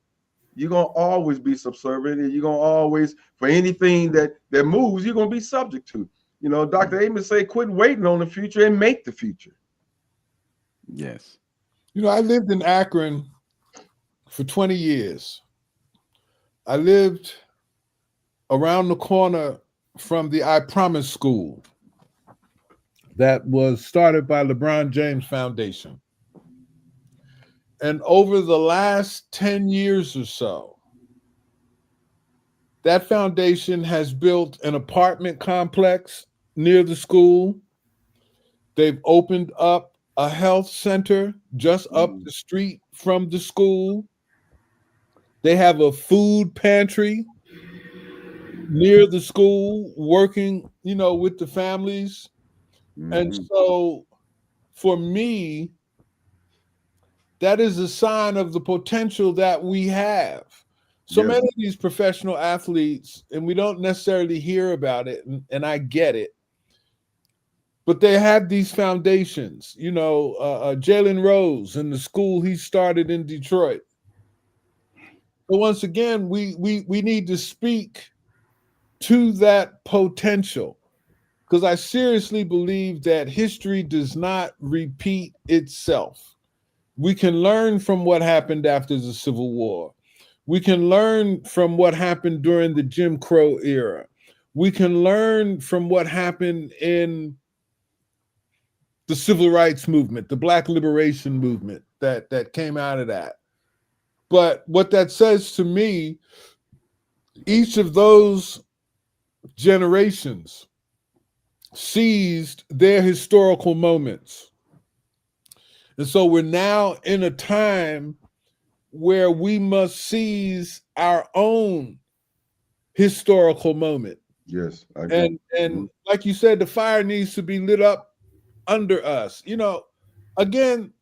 you're gonna always be subservient, and you're gonna always, for anything that moves, you're gonna be subject to. Dr. Amos say, quit waiting on the future and make the future.
Yes.
I lived in Akron for 20 years. I lived around the corner from the I Promise School that was started by LeBron James Foundation. And over the last 10 years or so, that foundation has built an apartment complex near the school. They've opened up a health center just up the street from the school. They have a food pantry near the school working, with the families. And so for me, that is a sign of the potential that we have. So many of these professional athletes, and we don't necessarily hear about it, and I get it, but they have these foundations. Jalen Rose and the school he started in Detroit. But once again, we need to speak to that potential, because I seriously believe that history does not repeat itself. We can learn from what happened after the Civil War. We can learn from what happened during the Jim Crow era. We can learn from what happened in the Civil Rights Movement, the Black Liberation Movement that came out of that. But what that says to me, each of those generations seized their historical moments. And so we're now in a time where we must seize our own historical moment.
Yes, I agree.
And like you said, the fire needs to be lit up under us. Again,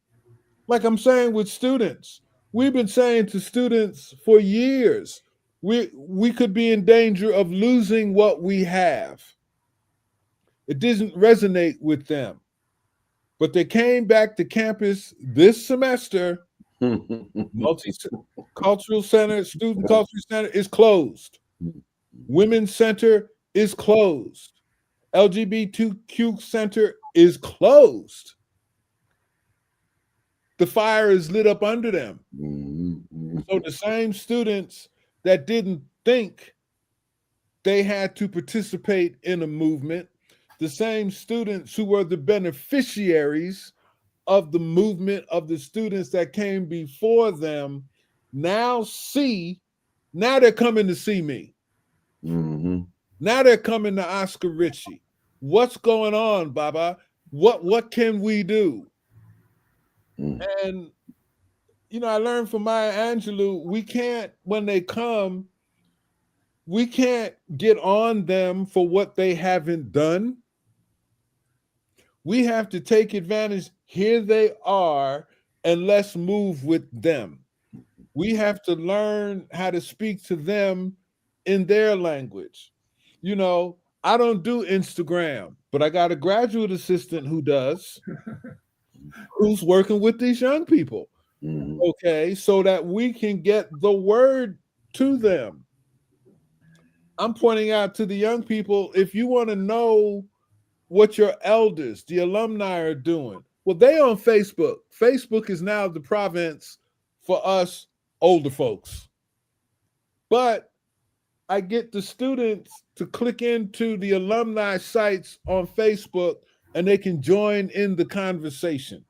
like I'm saying with students, we've been saying to students for years, we could be in danger of losing what we have. It didn't resonate with them. But they came back to campus this semester. Multicultural Center, Student Culture Center is closed. Women's Center is closed. LGBTQ Center is closed. the fire is lit up under them.
Mm-hmm.
So the same students that didn't think they had to participate in a movement, the same students who were the beneficiaries of the movement of the students that came before them, now they're coming to see me.
Mm-hmm.
Now they're coming to Oscar Ritchie. What's going on, Baba? What can we do? And I learned from Maya Angelou, we can't, when they come, we can't get on them for what they haven't done. We have to take advantage. Here they are, and let's move with them. We have to learn how to speak to them in their language. I don't do Instagram, but I got a graduate assistant who does, who's working with these young people.
Mm-hmm.
Okay, so that we can get the word to them. I'm pointing out to the young people, if you want to know what your elders, the alumni, are doing, well, they on Facebook. Facebook is now the province for us older folks. But I get the students to click into the alumni sites on Facebook and they can join in the conversation.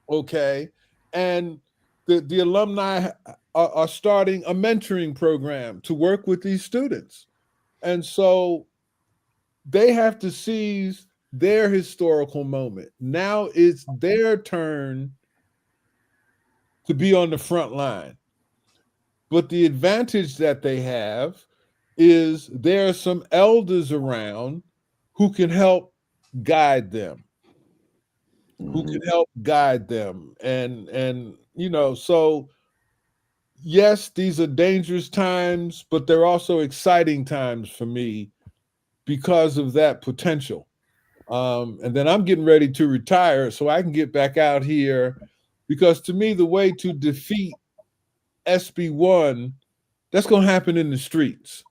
Okay. And the alumni are starting a mentoring program to work with these students. And so they have to seize their historical moment. Now it's their turn to be on the front line. But the advantage that they have is there are some elders around who can help guide them. And so yes, these are dangerous times, but they're also exciting times for me because of that potential. And then I'm getting ready to retire so I can get back out here, because to me, the way to defeat SB1, that's going to happen in the streets.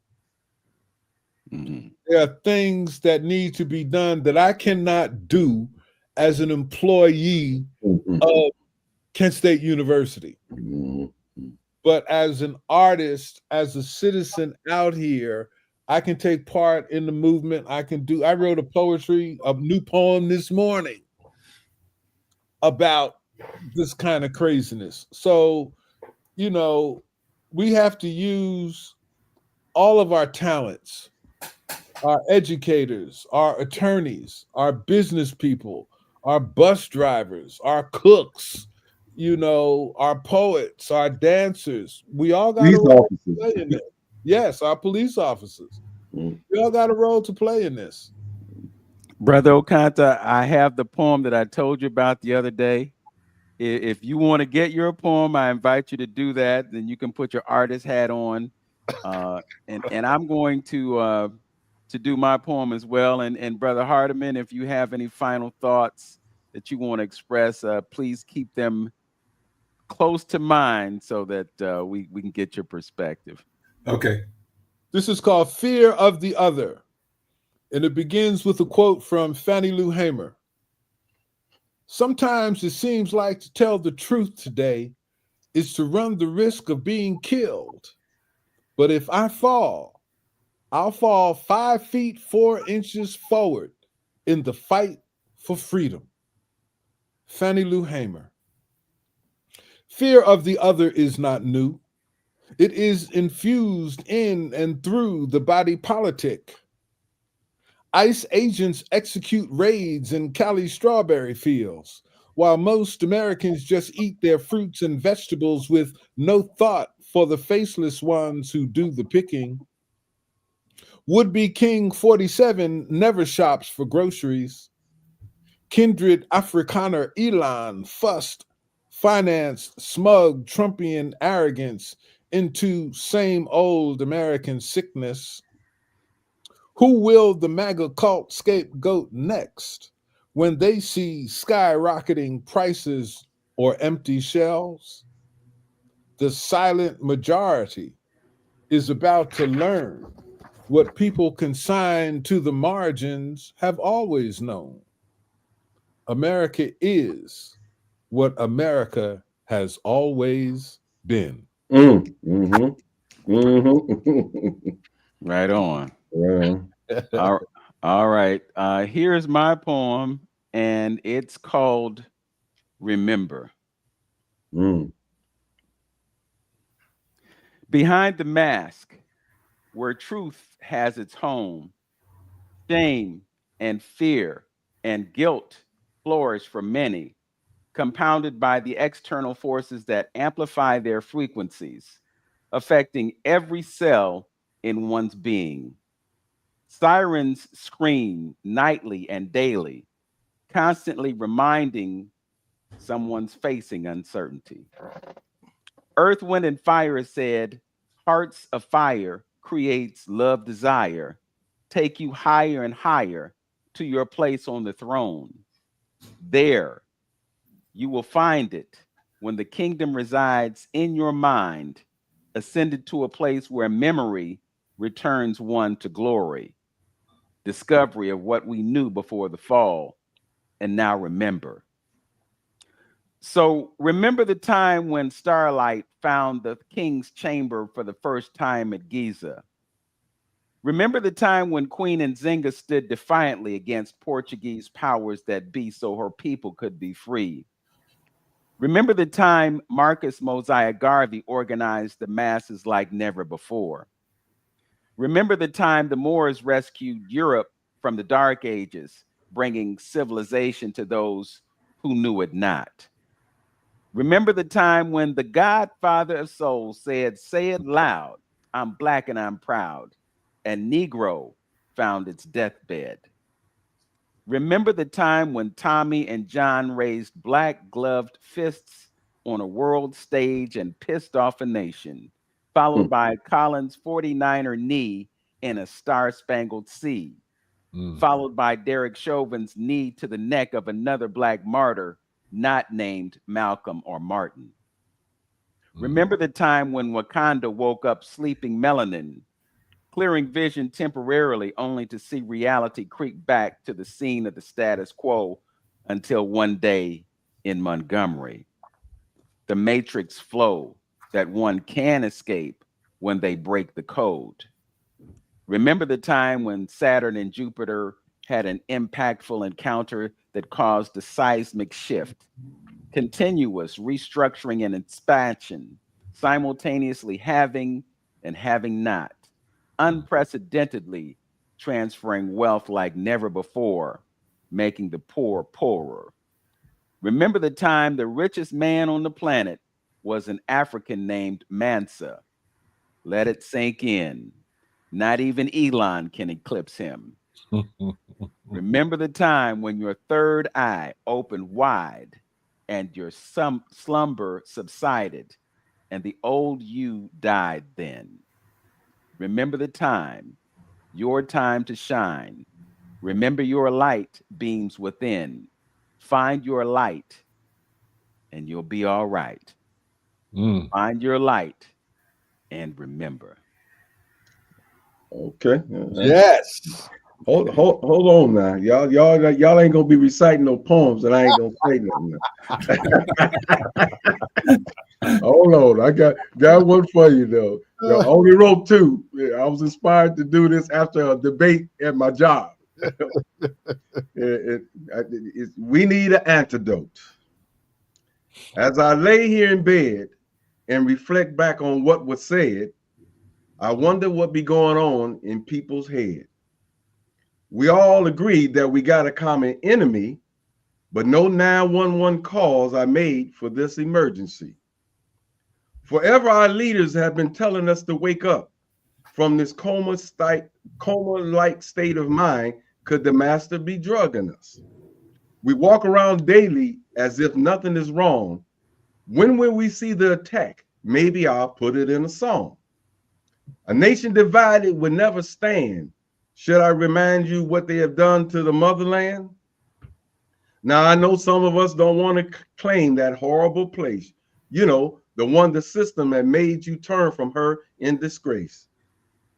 Mm-hmm.
There are things that need to be done that I cannot do as an employee of Kent State University. But as an artist, as a citizen out here, I can take part in the movement. I wrote a new poem this morning about this kind of craziness. So, we have to use all of our talents, our educators, our attorneys, our business people, our bus drivers, our cooks, our poets, our dancers. We all got a role to play in this. Yes, our police officers. We all got a role to play in this.
Brother Okanta, I have the poem that I told you about the other day. If you want to get your poem, I invite you to do that. Then you can put your artist hat on, and I'm going to do my poem as well. And Brother Hardiman, if you have any final thoughts that you want to express, please keep them close to mind so that we can get your perspective.
Okay.
This is called Fear of the Other, and it begins with a quote from Fannie Lou Hamer. Sometimes it seems like to tell the truth today is to run the risk of being killed. But if I fall, I'll fall 5 feet 4 inches forward in the fight for freedom. Fannie Lou Hamer. Fear of the other is not new. It is infused in and through the body politic. ICE agents execute raids in Cali strawberry fields, while most Americans just eat their fruits and vegetables with no thought for the faceless ones who do the picking. Would-be King 47 never shops for groceries. Kindred Afrikaner Elon fussed, financed smug Trumpian arrogance into same old American sickness. Who will the MAGA cult scapegoat next when they see skyrocketing prices or empty shelves? The silent majority is about to learn what people consigned to the margins have always known. America is what America has always been.
Mm-hmm.
Right on.
Yeah.
All right. Here's my poem, and it's called Remember.
Mm.
Behind the mask, where truth has its home, shame and fear and guilt flourish for many, compounded by the external forces that amplify their frequencies, affecting every cell in one's being. Sirens scream nightly and daily, constantly reminding someone's facing uncertainty. Earth, Wind, and Fire said, hearts of fire creates love desire, take you higher and higher to your place on the throne. There, you will find it when the kingdom resides in your mind, ascended to a place where memory returns one to glory, discovery of what we knew before the fall, and now remember. So remember the time when Starlight found the king's chamber for the first time at Giza. Remember the time when Queen Nzinga stood defiantly against Portuguese powers that be so her people could be free. Remember the time Marcus Mosiah Garvey organized the masses like never before. Remember the time the Moors rescued Europe from the Dark Ages, bringing civilization to those who knew it not. Remember the time when the Godfather of Soul said, say it loud, I'm black and I'm proud, and Negro found its deathbed. Remember the time when Tommy and John raised black gloved fists on a world stage and pissed off a nation, followed by Collins' 49er knee in A Star-Spangled Sea, followed by Derek Chauvin's knee to the neck of another black martyr not named Malcolm or Martin. Remember the time when Wakanda woke up sleeping melanin, clearing vision temporarily only to see reality creep back to the scene of the status quo until one day in Montgomery. The matrix flow that one can escape when they break the code. Remember the time when Saturn and Jupiter had an impactful encounter that caused a seismic shift, continuous restructuring and expansion, simultaneously having and having not, unprecedentedly transferring wealth like never before, making the poor poorer. Remember the time the richest man on the planet was an African named Mansa. Let it sink in. Not even Elon can eclipse him. Remember the time when your third eye opened wide and your slumber subsided and the old you died then. Remember the time, your time to shine. Remember your light beams within. Find your light and you'll be all right. Find your light and remember.
Okay.
Yes.
Hold on now. Y'all ain't gonna be reciting no poems and I ain't gonna say nothing. Hold on. I got one for you though. I only wrote two. I was inspired to do this after a debate at my job. We need an antidote. As I lay here in bed and reflect back on what was said, I wonder what be going on in people's head. We all agreed that we got a common enemy, but no 911 calls are made for this emergency. Forever our leaders have been telling us to wake up from this coma-like state of mind. Could the master be drugging us? We walk around daily as if nothing is wrong. When will we see the attack? Maybe I'll put it in a song. A nation divided will never stand. Should I remind you what they have done to the motherland? Now, I know some of us don't want to claim that horrible place. You know, the one the system had made you turn from her in disgrace.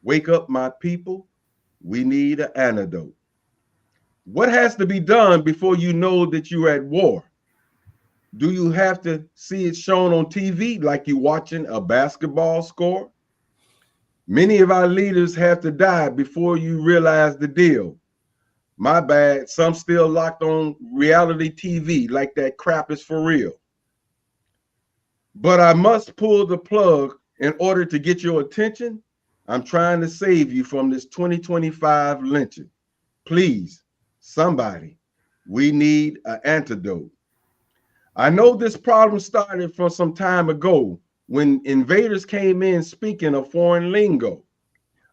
Wake up, my people. We need an antidote. What has to be done before you know that you're at war? Do you have to see it shown on TV like you're watching a basketball score? Many of our leaders have to die before you realize the deal. My bad, some still locked on reality TV like that crap is for real. But I must pull the plug in order to get your attention. I'm trying to save you from this 2025 lynching. Please, somebody, we need an antidote. I know this problem started from some time ago when invaders came in speaking a foreign lingo.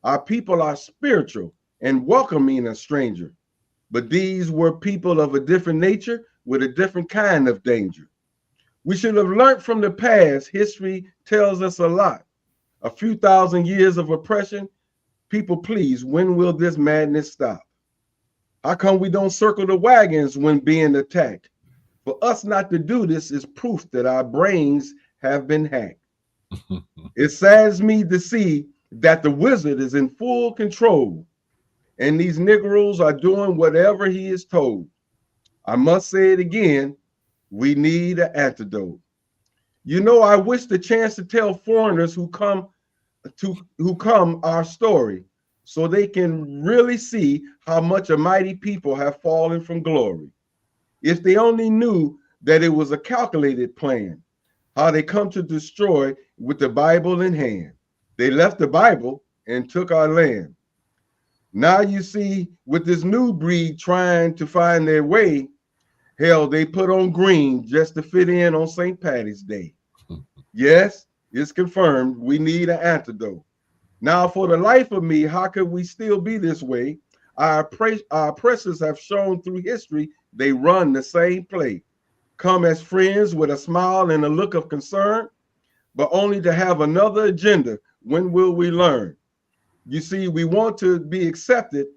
Our people are spiritual and welcoming a stranger, but these were people of a different nature with a different kind of danger. We should have learned from the past. History tells us a lot. A few thousand years of oppression. People, please, when will this madness stop? How come we don't circle the wagons when being attacked? For us not to do this is proof that our brains have been hacked. It saddens me to see that the wizard is in full control and these Negroes are doing whatever he is told. I must say it again, we need an antidote. You know, I wish the chance to tell foreigners who come our story so they can really see how much a mighty people have fallen from glory. If they only knew that it was a calculated plan, how they come to destroy with the Bible in hand. They left the Bible and took our land. Now you see, with this new breed trying to find their way, hell, they put on green just to fit in on St. Patty's Day. Yes, it's confirmed. We need an antidote. Now, for the life of me, how could we still be this way? Our oppressors have shown through history they run the same play. Come as friends with a smile and a look of concern, but only to have another agenda. When will we learn? You see, we want to be accepted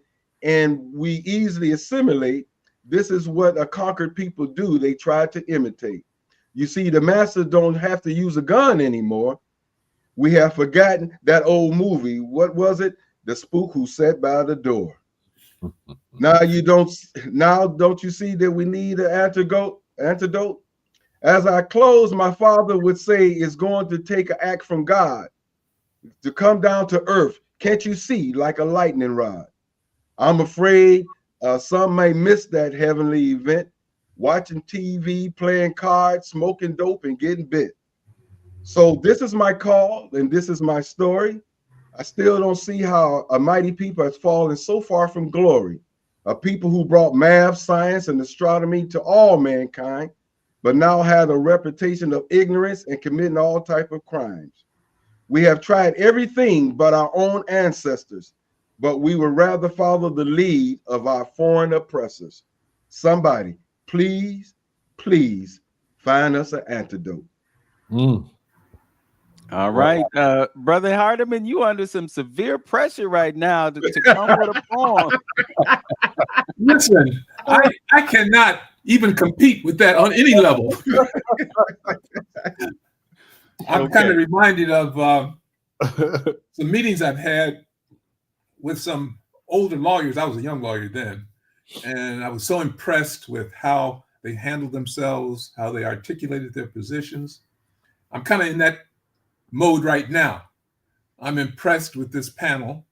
and we easily assimilate. This is what a conquered people do. They try to imitate. You see, the masses don't have to use a gun anymore. We have forgotten that old movie. What was it? The spook who sat by the door. Now don't you see that we need an antidote? As I close, my father would say it's going to take an act from God to come down to earth. Can't you see, like a lightning rod? I'm afraid some may miss that heavenly event, watching TV, playing cards, smoking dope, and getting bit. So this is my call, and this is my story. I still don't see how a mighty people has fallen so far from glory. A people who brought math, science, and astronomy to all mankind, but now have a reputation of ignorance and committing all type of crimes. We have tried everything but our own ancestors, but we would rather follow the lead of our foreign oppressors. Somebody, please, please find us an antidote.
All right, Brother Hardiman, you under some severe pressure right now to come with a poem.
Listen, I cannot even compete with that on any level. I'm kind of reminded of some meetings I've had with some older lawyers. I was a young lawyer then, and I was so impressed with how they handled themselves, how they articulated their positions. I'm kind of in that mode right now. I'm impressed with this panel,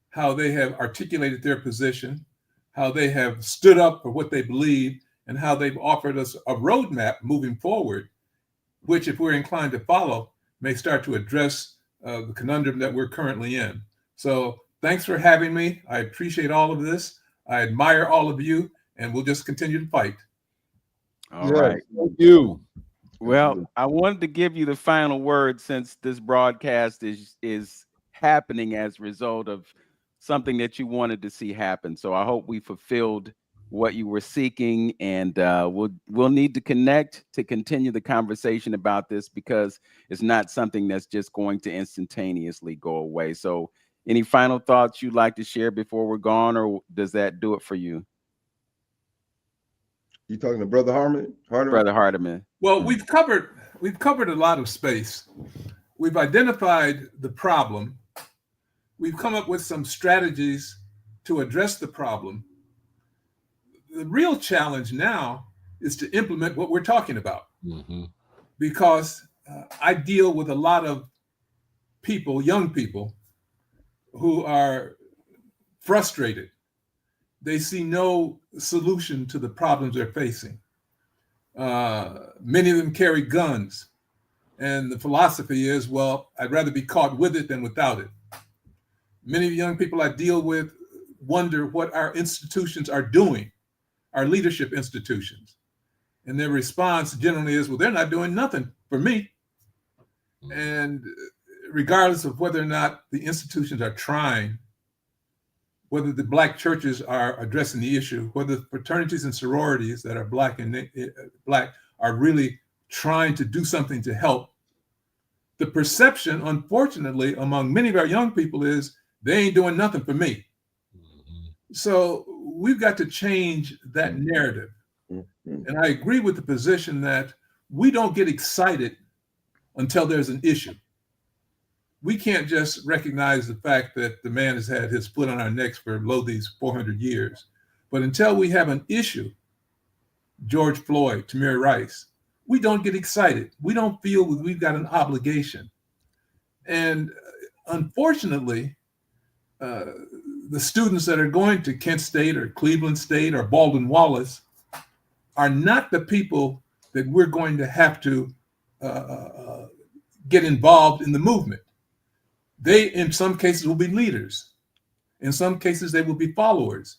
how they have articulated their position, how they have stood up for what they believe, and how they've offered us a roadmap moving forward, which, if we're inclined to follow, may start to address the conundrum that we're currently in. So thanks for having me. I appreciate all of this. I admire all of you, and we'll just continue to fight.
All right.
Thank you.
Well, I wanted to give you the final word since this broadcast is happening as a result of something that you wanted to see happen. So I hope we fulfilled what you were seeking, and we'll need to connect to continue the conversation about this, because it's not something that's just going to instantaneously go away. So any final thoughts you'd like to share before we're gone, or does that do it for you?
You talking to Brother Hardiman?
Brother Hardiman.
Well, we've covered a lot of space. We've identified the problem. We've come up with some strategies to address the problem. The real challenge now is to implement what we're talking about.
Mm-hmm.
Because I deal with a lot of people, young people, who are frustrated. They see no solution to the problems they're facing. Many of them carry guns. And the philosophy is, well, I'd rather be caught with it than without it. Many of the young people I deal with wonder what our institutions are doing, our leadership institutions. And their response generally is, well, they're not doing nothing for me. And regardless of whether or not the institutions are trying, whether the Black churches are addressing the issue, whether the fraternities and sororities that are Black are really trying to do something to help, the perception, unfortunately, among many of our young people is they ain't doing nothing for me. So we've got to change that narrative. And I agree with the position that we don't get excited until there's an issue. We can't just recognize the fact that the man has had his foot on our necks for these 400 years. But until we have an issue, George Floyd, Tamir Rice, we don't get excited. We don't feel we've got an obligation. And unfortunately, the students that are going to Kent State or Cleveland State or Baldwin Wallace are not the people that we're going to have to get involved in the movement. They, in some cases, will be leaders. In some cases, they will be followers.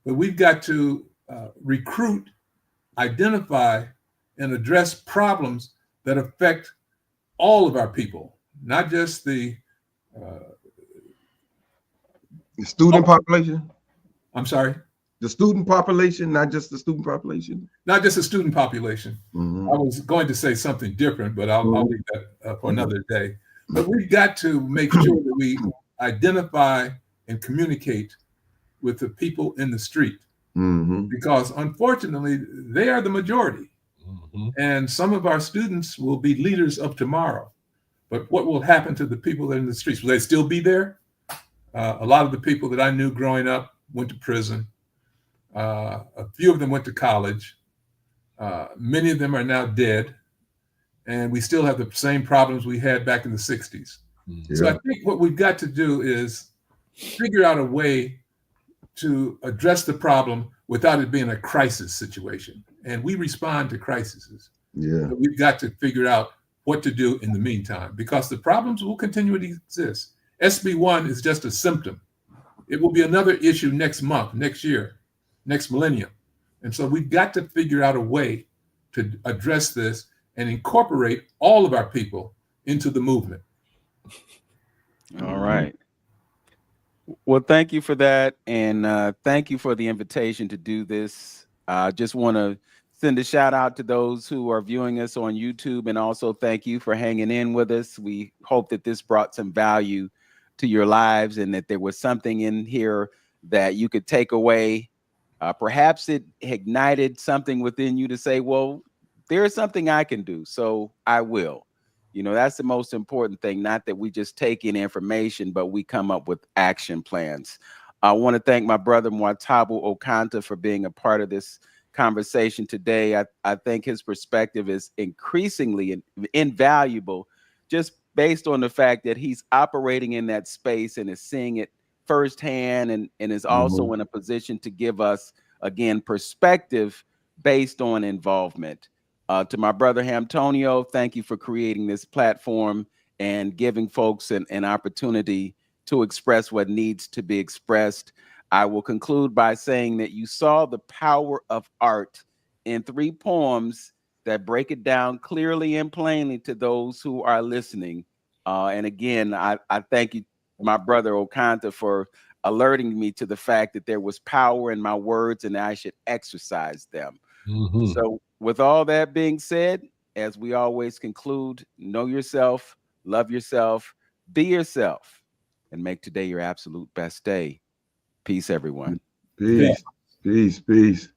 But we've got to recruit, identify, and address problems that affect all of our people, not just the
student population.
I'm sorry?
The student population, not just the student population.
Not just the student population.
Mm-hmm.
I was going to say something different, but I'll leave that for another day. But we've got to make sure that we identify and communicate with the people in the street, because unfortunately, they are the majority. And some of our students will be leaders of tomorrow. But what will happen to the people that are in the streets? Will they still be there? A lot of the people that I knew growing up went to prison. A few of them went to college. Many of them are now dead. And we still have the same problems we had back in the 60s. Yeah. So I think what we've got to do is figure out a way to address the problem without it being a crisis situation. And we respond to crises. Yeah. But we've got to figure out what to do in the meantime, because the problems will continue to exist. SB1 is just a symptom. It will be another issue next month, next year, next millennium. And so we've got to figure out a way to address this and incorporate all of our people into the movement.
All right. Well, thank you for that. And thank you for the invitation to do this. I just want to send a shout out to those who are viewing us on YouTube, and also thank you for hanging in with us. We hope that this brought some value to your lives and that there was something in here that you could take away. Perhaps it ignited something within you to say, well, there's something I can do, so I will. You know, that's the most important thing, not that we just take in information, but we come up with action plans. I want to thank my brother Mwatabu Okanta for being a part of this conversation today. I think his perspective is increasingly invaluable, just based on the fact that he's operating in that space and is seeing it firsthand, and is also in a position to give us, again, perspective based on involvement. To my brother Hamtonio, thank you for creating this platform and giving folks an opportunity to express what needs to be expressed. I will conclude by saying that you saw the power of art in 3 poems that break it down clearly and plainly to those who are listening. And again, I thank you, my brother Okanta, for alerting me to the fact that there was power in my words and I should exercise them. So with all that being said, as we always conclude, know yourself, love yourself, be yourself, and make today your absolute best day. Peace, everyone.
Peace. Peace. Peace.